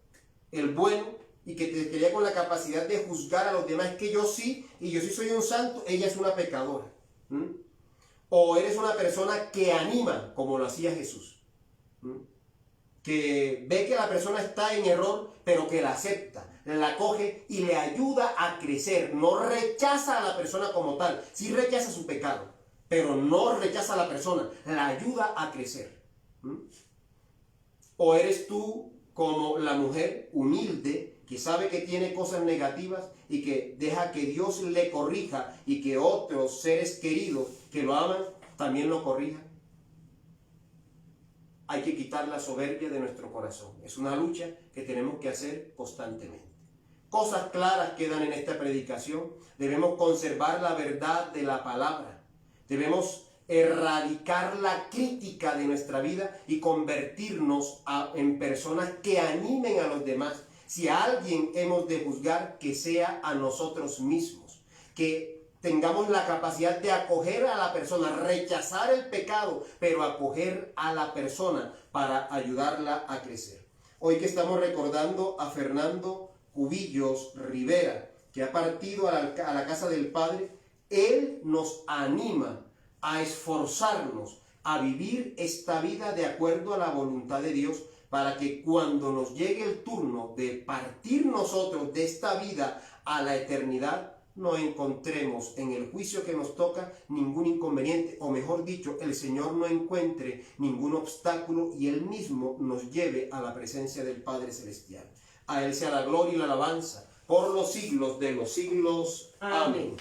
el bueno, y que te creía con la capacidad de juzgar a los demás, que yo sí, y yo sí soy un santo, ella es una pecadora. O eres una persona que anima, como lo hacía Jesús, que ve que la persona está en error, pero que la acepta, la acoge y le ayuda a crecer. No rechaza a la persona como tal, sí rechaza su pecado, pero no rechaza a la persona, la ayuda a crecer. O eres tú como la mujer humilde que sabe que tiene cosas negativas y que deja que Dios le corrija y que otros seres queridos que lo aman también lo corrijan. Hay que quitar la soberbia de nuestro corazón. Es una lucha que tenemos que hacer constantemente. cosas claras quedan en esta predicación. Debemos conservar la verdad de la palabra. Debemos erradicar la crítica de nuestra vida y convertirnos en personas que animen a los demás. Si a alguien hemos de juzgar, que sea a nosotros mismos. Que tengamos la capacidad de acoger a la persona, rechazar el pecado, pero acoger a la persona para ayudarla a crecer. Hoy que estamos recordando a Fernando Cubillos Rivera, que ha partido a la casa del Padre, él nos anima a esforzarnos, a vivir esta vida de acuerdo a la voluntad de Dios, para que cuando nos llegue el turno de partir nosotros de esta vida a la eternidad, no encontremos en el juicio que nos toca ningún inconveniente, o mejor dicho, el Señor no encuentre ningún obstáculo y Él mismo nos lleve a la presencia del Padre Celestial. A Él sea la gloria y la alabanza por los siglos de los siglos. Amén.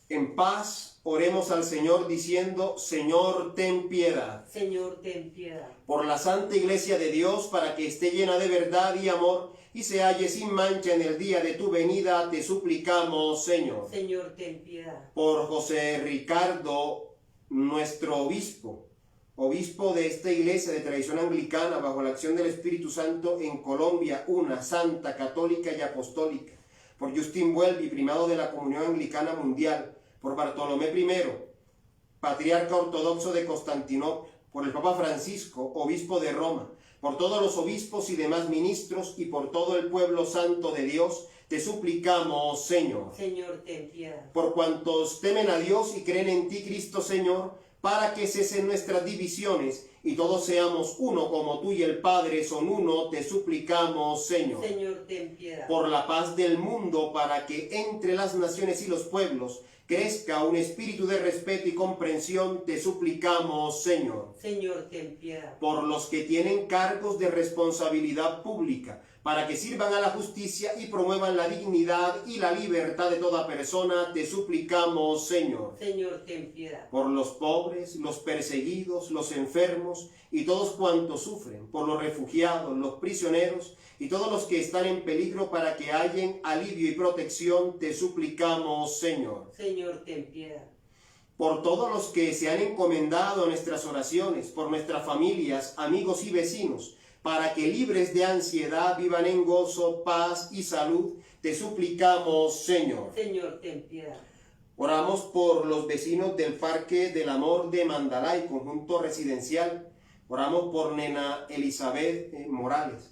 En paz, oremos al Señor diciendo: Señor, ten piedad. Señor, ten piedad. Por la Santa Iglesia de Dios, para que esté llena de verdad y amor y se halle sin mancha en el día de tu venida, te suplicamos, Señor. Señor, ten piedad. Por José Ricardo, nuestro obispo de esta iglesia de tradición anglicana, bajo la acción del Espíritu Santo en Colombia, una, santa, católica y apostólica. Por Justin Welby, primado de la Comunión Anglicana Mundial. Por Bartolomé I, patriarca ortodoxo de Constantinopla. Por el Papa Francisco, obispo de Roma. Por todos los obispos y demás ministros y por todo el pueblo santo de Dios, te suplicamos, Señor. Señor, ten piedad. Por cuantos temen a Dios y creen en ti, Cristo Señor, para que cesen nuestras divisiones y todos seamos uno como tú y el Padre son uno, te suplicamos, Señor. Señor, ten piedad. Por la paz del mundo, para que entre las naciones y los pueblos crezca un espíritu de respeto y comprensión, te suplicamos, Señor. Señor, ten piedad. Por los que tienen cargos de responsabilidad pública, para que sirvan a la justicia y promuevan la dignidad y la libertad de toda persona, te suplicamos, Señor. Señor, ten piedad. Por los pobres, los perseguidos, los enfermos y todos cuantos sufren, por los refugiados, los prisioneros y todos los que están en peligro, para que hallen alivio y protección, te suplicamos, Señor. Señor, ten piedad. Por todos los que se han encomendado a nuestras oraciones, por nuestras familias, amigos y vecinos, para que libres de ansiedad vivan en gozo, paz y salud, te suplicamos, Señor. Señor, ten piedad. Oramos por los vecinos del Parque del Amor de Mandalay, conjunto residencial. Oramos por Nena Elizabeth Morales,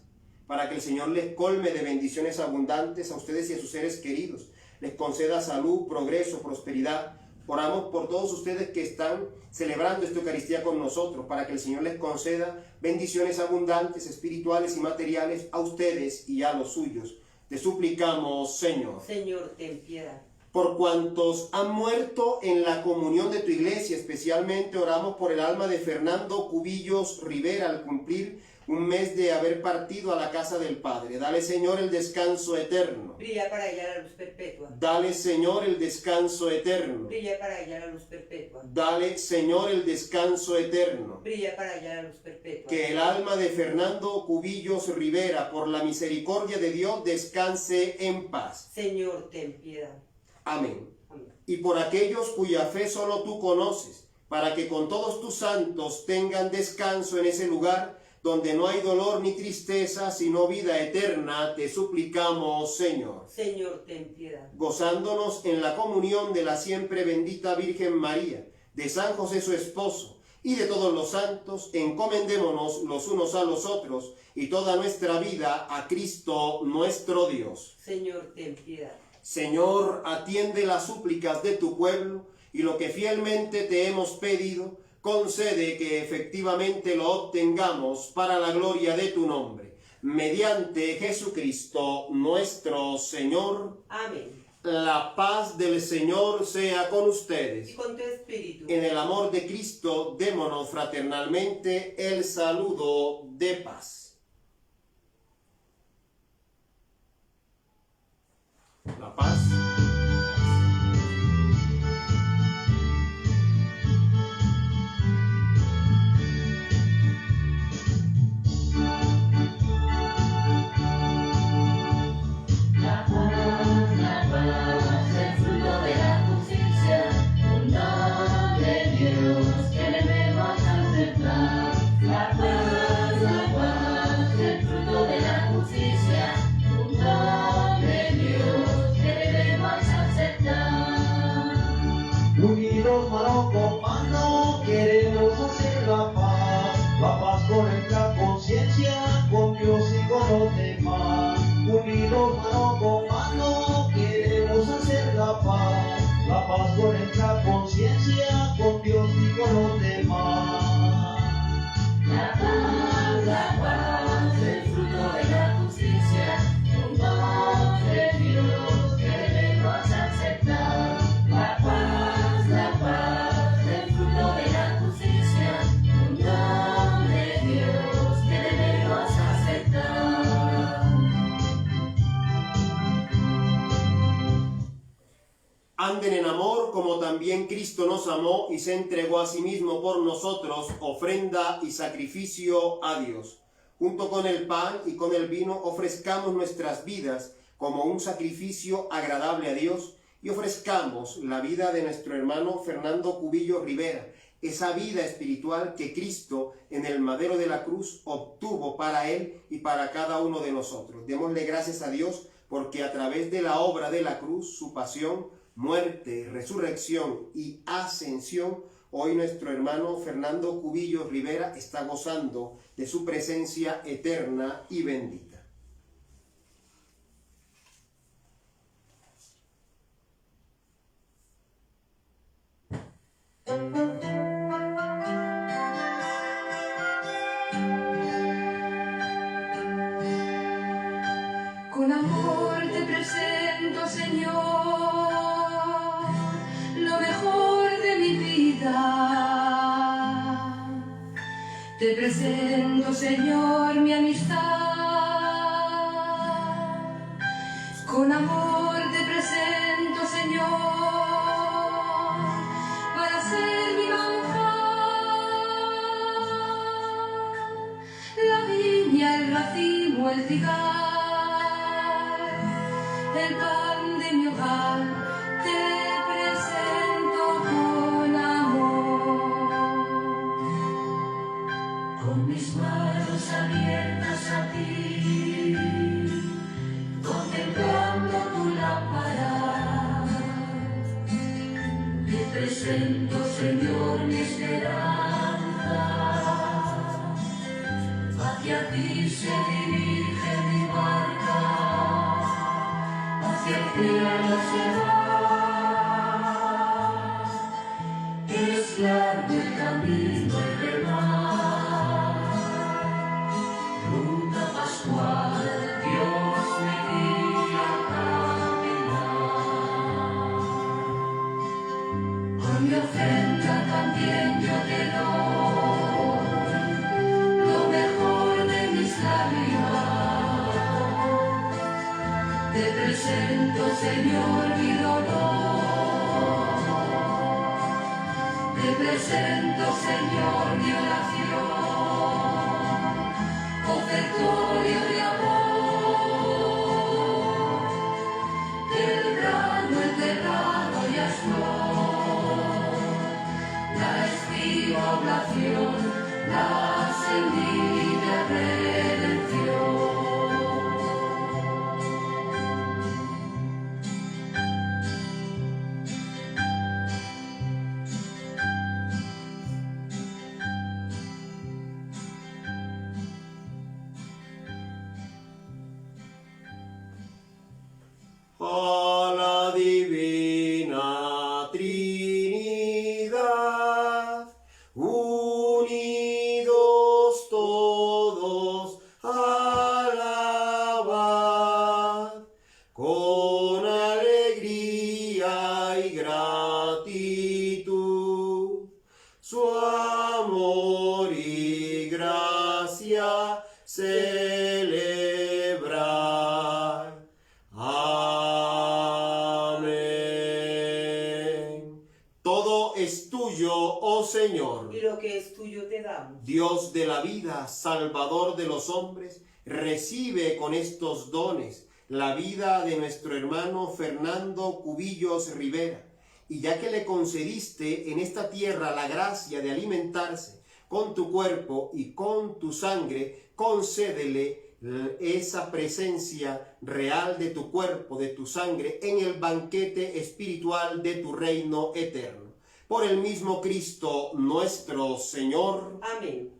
para que el Señor les colme de bendiciones abundantes a ustedes y a sus seres queridos. Les conceda salud, progreso, prosperidad. Oramos por todos ustedes que están celebrando esta Eucaristía con nosotros, para que el Señor les conceda bendiciones abundantes, espirituales y materiales a ustedes y a los suyos. Te suplicamos, Señor. Señor, ten piedad. Por cuantos han muerto en la comunión de tu iglesia, especialmente oramos por el alma de Fernando Cubillos Rivera, al cumplir un mes de haber partido a la casa del Padre. Dale, Señor, el descanso eterno. Brilla para ella la luz perpetua. Dale, Señor, el descanso eterno. Brilla para ella la luz perpetua. Dale, Señor, el descanso eterno. Brilla para ella la luz perpetua. Que el alma de Fernando Cubillos Rivera, por la misericordia de Dios, descanse en paz. Señor, ten piedad. Amén. Amén. Y por aquellos cuya fe solo tú conoces, para que con todos tus santos tengan descanso en ese lugar donde no hay dolor ni tristeza, sino vida eterna, te suplicamos, Señor. Señor, ten piedad. Gozándonos en la comunión de la siempre bendita Virgen María, de San José su esposo, y de todos los santos, encomendémonos los unos a los otros, y toda nuestra vida a Cristo nuestro Dios. Señor, ten piedad. Señor, atiende las súplicas de tu pueblo, y lo que fielmente te hemos pedido, concede que efectivamente lo obtengamos para la gloria de tu nombre. Mediante Jesucristo nuestro Señor. Amén. La paz del Señor sea con ustedes. Y con tu espíritu. En el amor de Cristo, démonos fraternalmente el saludo de paz. La paz. mano con mano queremos hacer la paz con nuestra conciencia, con Dios y con los demás. La paz, el fruto de la justicia, un don de Dios que debemos aceptar. La paz, el fruto de la justicia, un don de Dios que debemos aceptar. Anden en amor como también Cristo nos amó y se entregó a sí mismo por nosotros, ofrenda y sacrificio a Dios. Junto con el pan y con el vino ofrezcamos nuestras vidas como un sacrificio agradable a Dios y ofrezcamos la vida de nuestro hermano Fernando Cubillo Rivera, esa vida espiritual que Cristo en el madero de la cruz obtuvo para él y para cada uno de nosotros. Démosle gracias a Dios porque a través de la obra de la cruz, su pasión, muerte, resurrección y ascensión, hoy nuestro hermano Fernando Cubillo Rivera está gozando de su presencia eterna y bendita. Con amor te presento, Señor, lo mejor de mi vida. Te presento, Señor, mi amistad. Con amor te presento, Señor, para ser mi manjar. La viña, el racimo, el cigar, el pan de mi hogar, te presento con amor. Con mis manos abiertas a ti, contemplando tu lámpara, te presento, Señor, mi esperanza. Hacia ti se dirige mi barca, hacia el cielo se va. Es largo el camino y remar. Ruta pascual, Dios me guía a caminar. Con mi ofrenda también yo te doy lo mejor de mis lágrimas. Te presento, Señor, mi dolor. Te presento, Señor, mi oración, ofertorio de amor. El grano enterrado ya estoy, la estiva oblación, la semilla redención. A la divina Trinidad, unidos todos, alabad con alegría y gratitud su amor y gracia celebrar. Amén. Todo es tuyo, oh Señor. Y lo que es tuyo te damos. Dios de la vida, Salvador de los hombres, recibe con estos dones la vida de nuestro hermano Fernando Cubillos Rivera. Y ya que le concediste en esta tierra la gracia de alimentarse con tu cuerpo y con tu sangre, concédele esa presencia real de tu cuerpo, de tu sangre, en el banquete espiritual de tu reino eterno. Por el mismo Cristo nuestro Señor. Amén.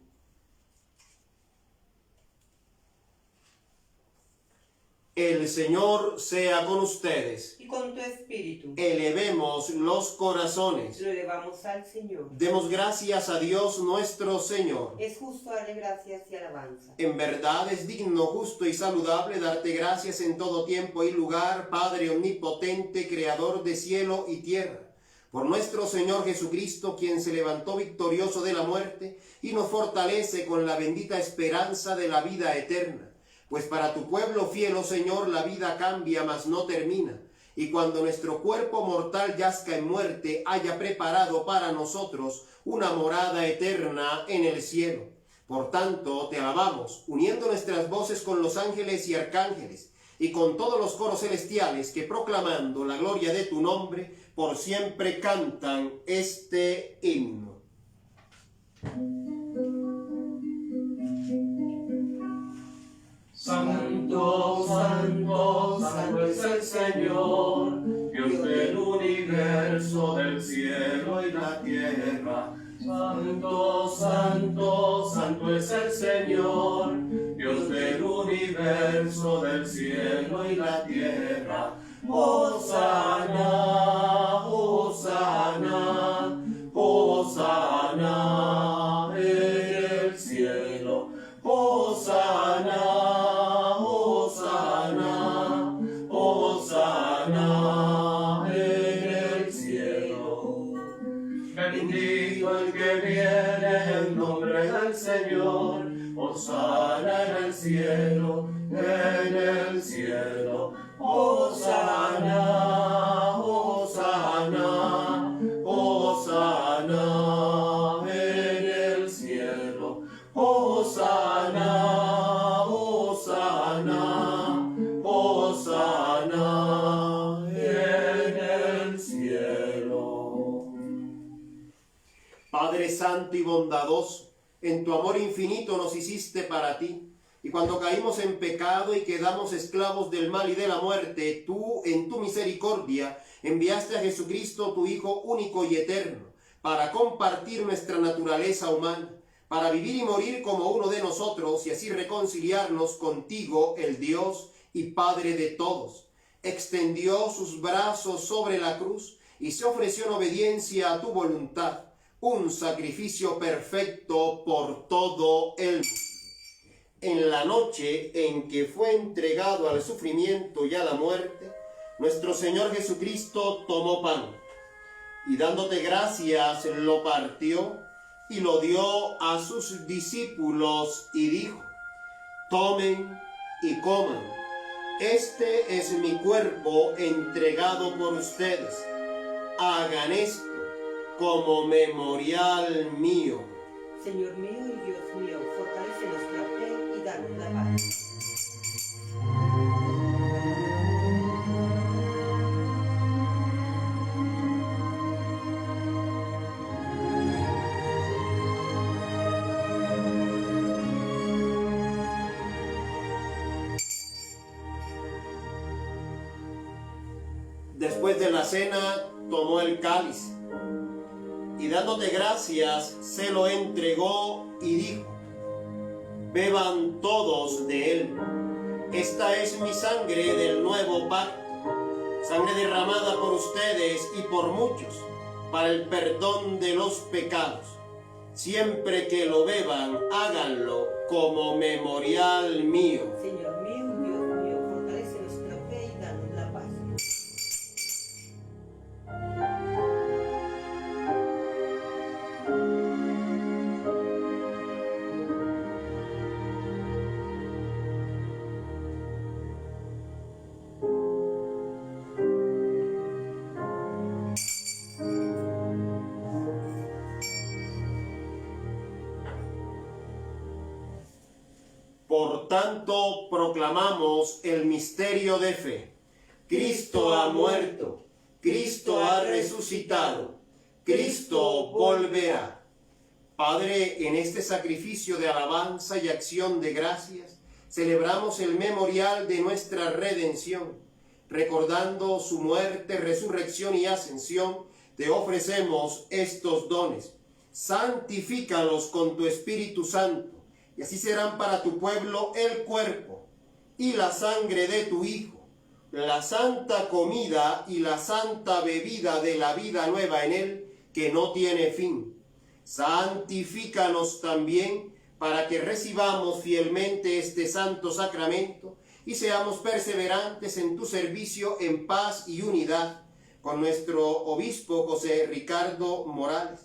El Señor sea con ustedes. Y con tu espíritu. Elevemos los corazones. Lo elevamos al Señor. Demos gracias a Dios nuestro Señor. Es justo darle gracias y alabanza. En verdad es digno, justo y saludable darte gracias en todo tiempo y lugar, Padre omnipotente, Creador de cielo y tierra. Por nuestro Señor Jesucristo, quien se levantó victorioso de la muerte y nos fortalece con la bendita esperanza de la vida eterna. Pues para tu pueblo fiel, oh Señor, la vida cambia, mas no termina. Y cuando nuestro cuerpo mortal yazca en muerte, haya preparado para nosotros una morada eterna en el cielo. Por tanto, te alabamos, uniendo nuestras voces con los ángeles y arcángeles, y con todos los coros celestiales que, proclamando la gloria de tu nombre, por siempre cantan este himno. Santo, santo, santo es el Señor, Dios del universo, del cielo y la tierra. Santo, santo, santo es el Señor, Dios del universo, del cielo y la tierra. Hosana, hosana, hosana en el cielo. Hosana, hosana, hosana en el cielo. Bendito el que viene en nombre del Señor. Hosana en el cielo, en el cielo. Hosana, hosana, hosana en el cielo. Hosana, hosana, hosana en el cielo. Padre santo y bondadoso, en tu amor infinito nos hiciste para ti. Y cuando caímos en pecado y quedamos esclavos del mal y de la muerte, tú, en tu misericordia, enviaste a Jesucristo, tu Hijo único y eterno, para compartir nuestra naturaleza humana, para vivir y morir como uno de nosotros y así reconciliarnos contigo, el Dios y Padre de todos. Extendió sus brazos sobre la cruz y se ofreció en obediencia a tu voluntad, un sacrificio perfecto por todo el mundo. En la noche en que fue entregado al sufrimiento y a la muerte, nuestro Señor Jesucristo tomó pan y dándote gracias lo partió y lo dio a sus discípulos y dijo: tomen y coman, este es mi cuerpo entregado por ustedes, hagan esto como memorial mío. Señor mío y Dios mío, fortalece nuestra fe y danos la paz. Después de la cena, tomó el cáliz y dándote gracias, se lo entregó y dijo: beban todos de él. Esta es mi sangre del nuevo pacto, sangre derramada por ustedes y por muchos, para el perdón de los pecados. Siempre que lo beban, háganlo como memorial mío. Señor mío y Dios mío, fortalece nuestra fe y danos la paz. Por tanto, proclamamos el misterio de fe. Cristo ha muerto, Cristo ha resucitado, Cristo volverá. Padre, en este sacrificio de alabanza y acción de gracias, celebramos el memorial de nuestra redención. Recordando su muerte, resurrección y ascensión, te ofrecemos estos dones. Santifícalos con tu Espíritu Santo, y así serán para tu pueblo el cuerpo y la sangre de tu Hijo, la santa comida y la santa bebida de la vida nueva en él, que no tiene fin. Santifícanos también para que recibamos fielmente este santo sacramento y seamos perseverantes en tu servicio en paz y unidad, con nuestro obispo José Ricardo Morales,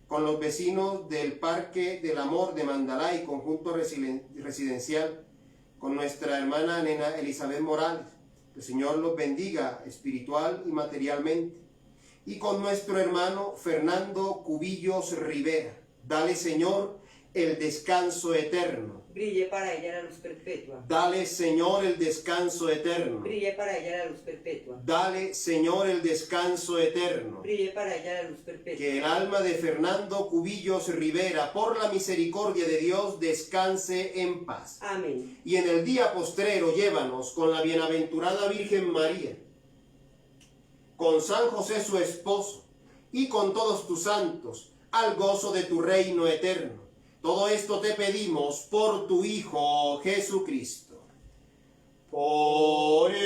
con los vecinos del Parque del Amor de Mandalay y conjunto residencial, con nuestra hermana nena Elizabeth Morales. Que el Señor los bendiga espiritual y materialmente. Y con nuestro hermano Fernando Cubillos Rivera. Dale, Señor, el descanso eterno. Brille para ella la luz perpetua. Dale, Señor, el descanso eterno. Brille para ella la luz perpetua. Dale, Señor, el descanso eterno. Brille para ella la luz perpetua. Que el alma de Fernando Cubillos Rivera, por la misericordia de Dios, descanse en paz. Amén. Y en el día postrero llévanos con la bienaventurada Virgen María, con San José su esposo, y con todos tus santos, al gozo de tu reino eterno. Todo esto te pedimos por tu Hijo Jesucristo. Por Él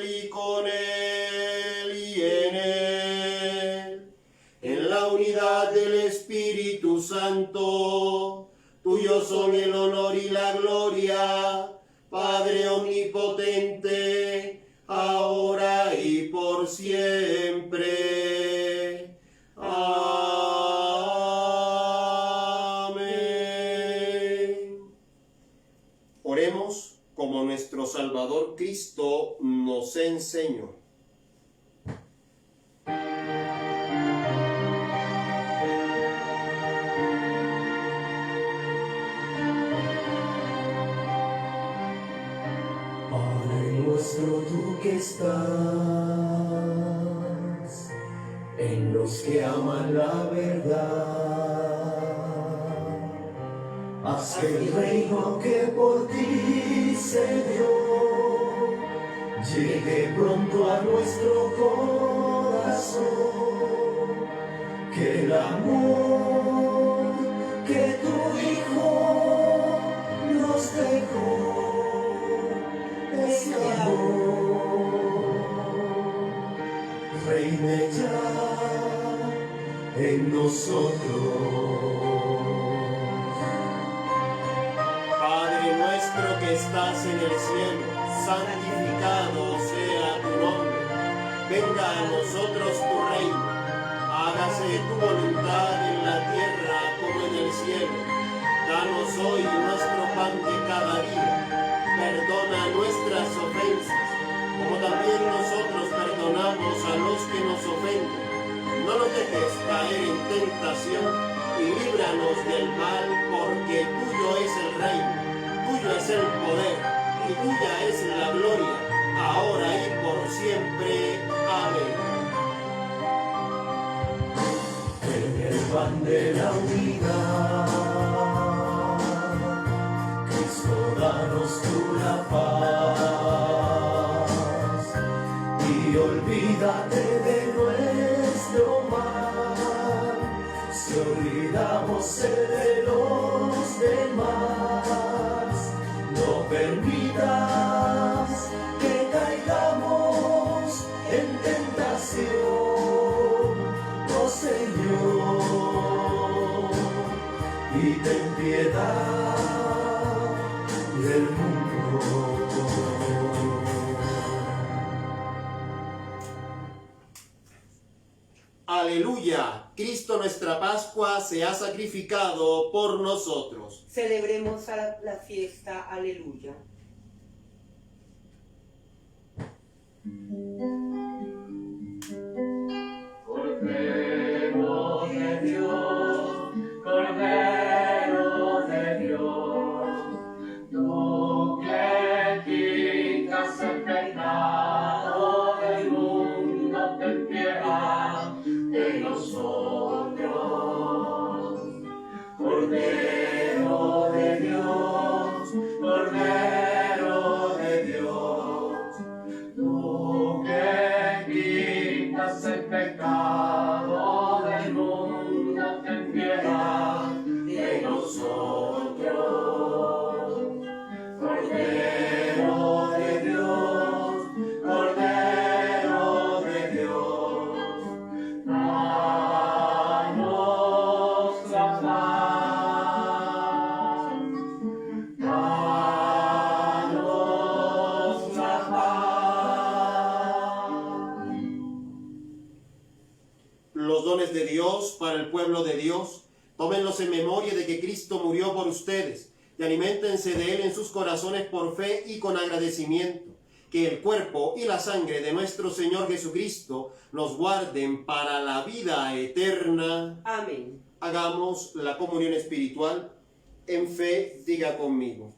y con Él y en la unidad del Espíritu Santo, tuyo son el honor y la gloria, Padre omnipotente, ahora y por siempre. Amén. Oremos como nuestro Salvador Cristo nos enseñó. Padre nuestro, tú que estás en los que aman la verdad, haz que el reino que por ti se dio llegue pronto a nuestro corazón, que el amor que tu Hijo nos dejó es amor, reine ya en nosotros. Padre nuestro que estás en el cielo, santificado sea tu nombre. Venga a nosotros tu reino. Hágase tu voluntad en la tierra como en el cielo. Danos hoy nuestro pan de cada día. Perdona nuestras ofensas, como también nosotros perdonamos a los que nos ofenden. No nos dejes caer en tentación y líbranos del mal, porque tuyo es el reino, tuyo es el poder y tuya es la gloria, ahora y por siempre. Amén. En el pan de la unidad, Cristo, danos tú la paz y olvídate de nuestro mal, si olvidamos el de los demás. No permitas que caigamos en tentación, oh Señor, y ten piedad del mundo. Aleluya, Cristo nuestra Pascua se ha sacrificado por nosotros. Celebremos la fiesta, aleluya. Cordero de Dios, Cordero de Dios, tú que quitas el pecado del mundo, ten piedad de nosotros. Cordero de Dios, Cordero dones de Dios para el pueblo de Dios. Tómenlos en memoria de que Cristo murió por ustedes y aliméntense de Él en sus corazones por fe y con agradecimiento. Que el cuerpo y la sangre de nuestro Señor Jesucristo nos guarden para la vida eterna. Amén. Hagamos la comunión espiritual. En fe, diga conmigo.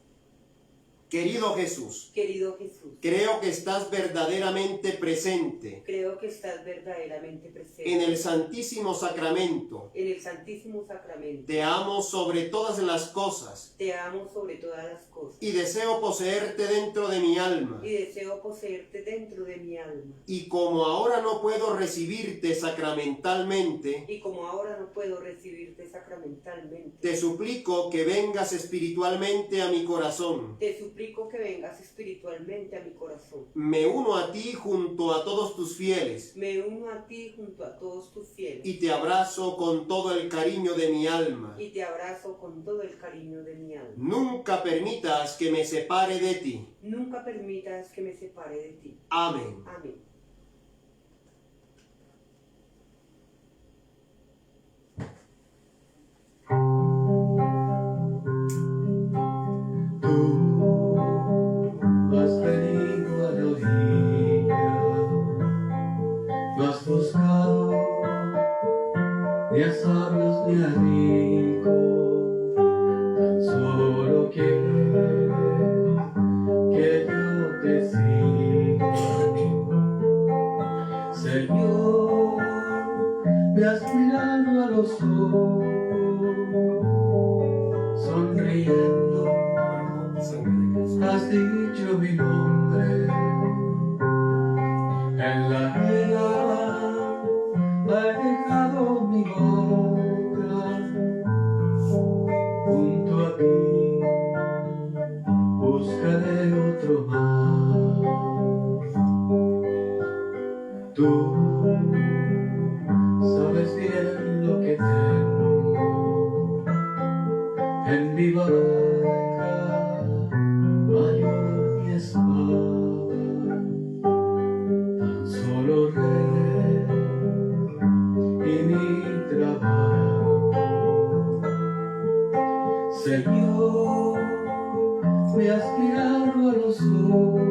Querido Jesús, Querido Jesús, creo que estás verdaderamente presente creo que estás verdaderamente presente en el Santísimo Sacramento. en el Santísimo Sacramento. Te amo sobre todas las cosas Te amo sobre todas las cosas y deseo poseerte dentro de mi alma. y deseo poseerte dentro de mi alma. Y como ahora no puedo recibirte sacramentalmente, Y como ahora no puedo recibirte sacramentalmente, te suplico que vengas espiritualmente a mi corazón. te suplico que vengas espiritualmente a mi corazón. Me uno a ti junto a todos tus fieles Me uno a ti junto a todos tus fieles y te abrazo con todo el cariño de mi alma. y te abrazo con todo el cariño de mi alma. Nunca permitas que me separe de ti. Nunca permitas que me separe de ti. Amén. Amén. Tú has venido a la orilla, no has buscado ni a sabios ni a ricos, tan solo quieres que yo te siga. Señor, me has mirado a los ojos, sonriendo, has dicho mi nombre. En la vida he dejado mi boca, junto a ti buscaré otro más. Tú sabes bien lo que tengo en mi barca, mayor mi espada, tan solo rey y mi trabajo. Señor, me has mirado a los ojos,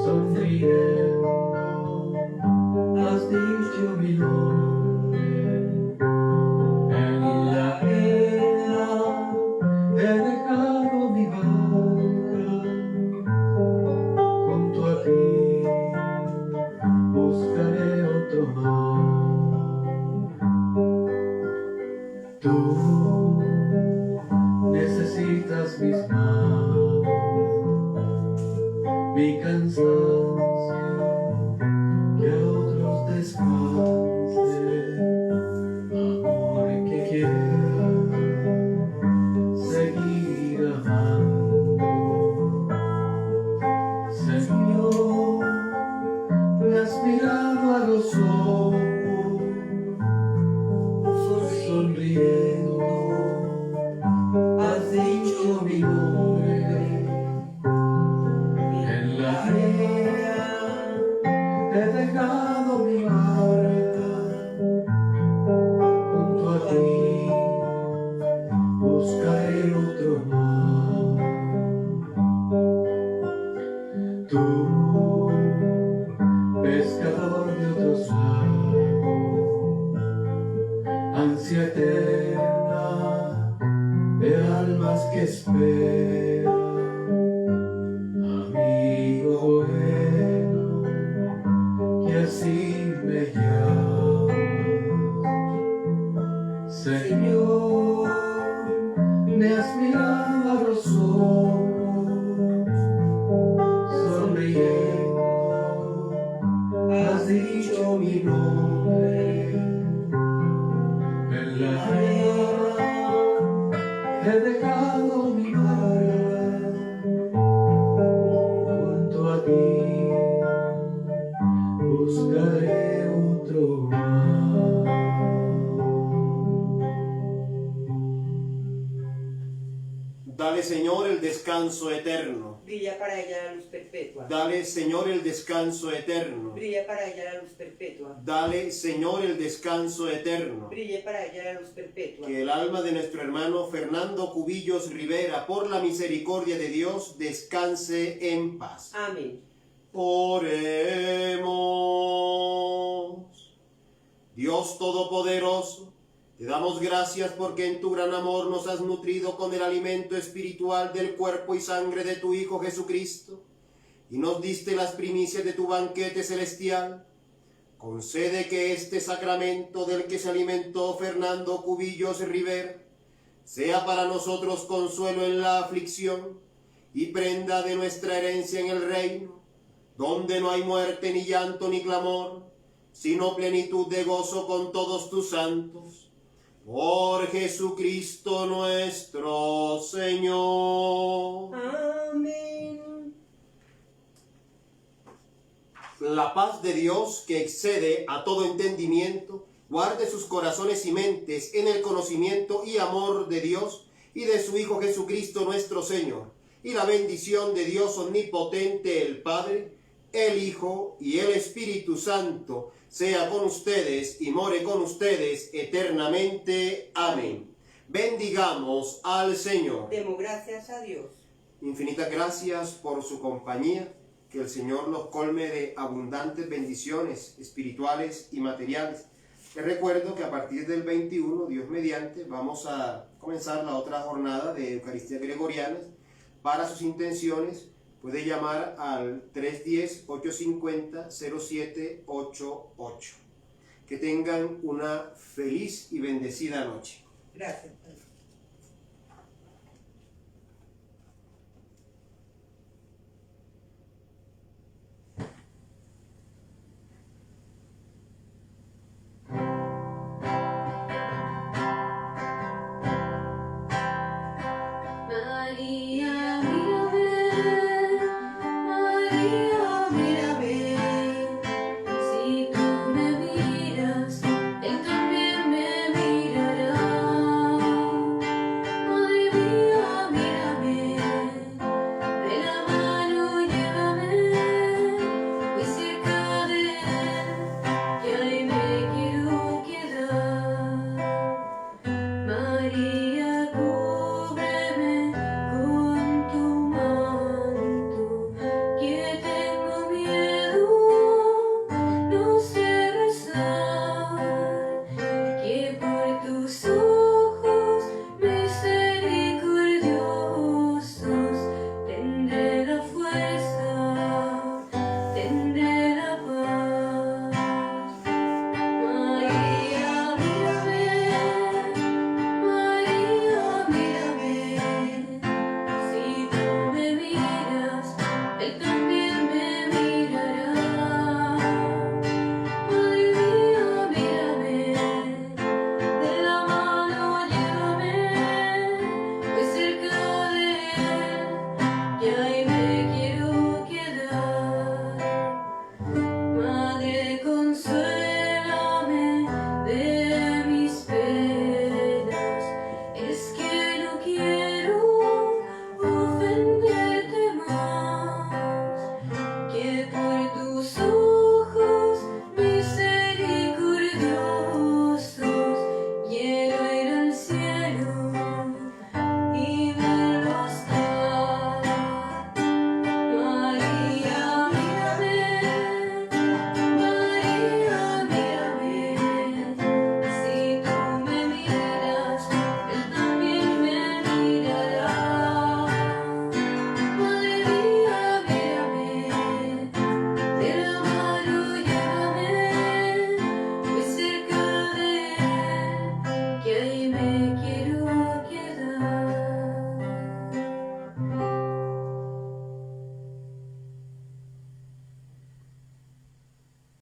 sonriendo, has dicho mi nombre. En la arena he dejado mi barca, junto a ti buscaré otro mar. Tú necesitas mis manos, mi cansancio, que a otros descanse, amor que quiera seguir amando. Señor, me has mirado a los ojos, sonriendo, has dicho mi nombre. En la arena he dejado mi barca, junto a ti buscaré otro mar. Tú, pescador de otros lagos, ansia eterna de almas que esperan, amigo bueno, que así me llamas. Señor, me has mirado a los ojos, sonriendo, has dicho mi nombre. En la arena he dejado mi barca, descanso eterno. Brilla para ella la luz perpetua. Dale, Señor, el descanso eterno. Brilla para ella la luz perpetua. Dale, Señor, el descanso eterno. Brille para ella la luz perpetua. Que el alma de nuestro hermano Fernando Cubillos Rivera, por la misericordia de Dios, descanse en paz. Amén. Oremos. Dios Todopoderoso, te damos gracias porque en tu gran amor nos has nutrido con el alimento espiritual del cuerpo y sangre de tu Hijo Jesucristo, y nos diste las primicias de tu banquete celestial. Concede que este sacramento del que se alimentó Fernando Cubillos Rivera sea para nosotros consuelo en la aflicción y prenda de nuestra herencia en el reino, donde no hay muerte ni llanto ni clamor, sino plenitud de gozo con todos tus santos. Por Jesucristo nuestro Señor. Amén. La paz de Dios, que excede a todo entendimiento, guarde sus corazones y mentes en el conocimiento y amor de Dios y de su Hijo Jesucristo nuestro Señor. Y la bendición de Dios omnipotente, el Padre, el Hijo y el Espíritu Santo sea con ustedes y more con ustedes eternamente. Amén. Bendigamos al Señor. Demos gracias a Dios. Infinitas gracias por su compañía. Que el Señor los colme de abundantes bendiciones espirituales y materiales. Les recuerdo que a partir del 21, Dios mediante, vamos a comenzar la otra jornada de Eucaristías Gregorianas. Para sus intenciones puede llamar al 310-850-0788. Que tengan una feliz y bendecida noche. Gracias, Padre. María, mírame, María.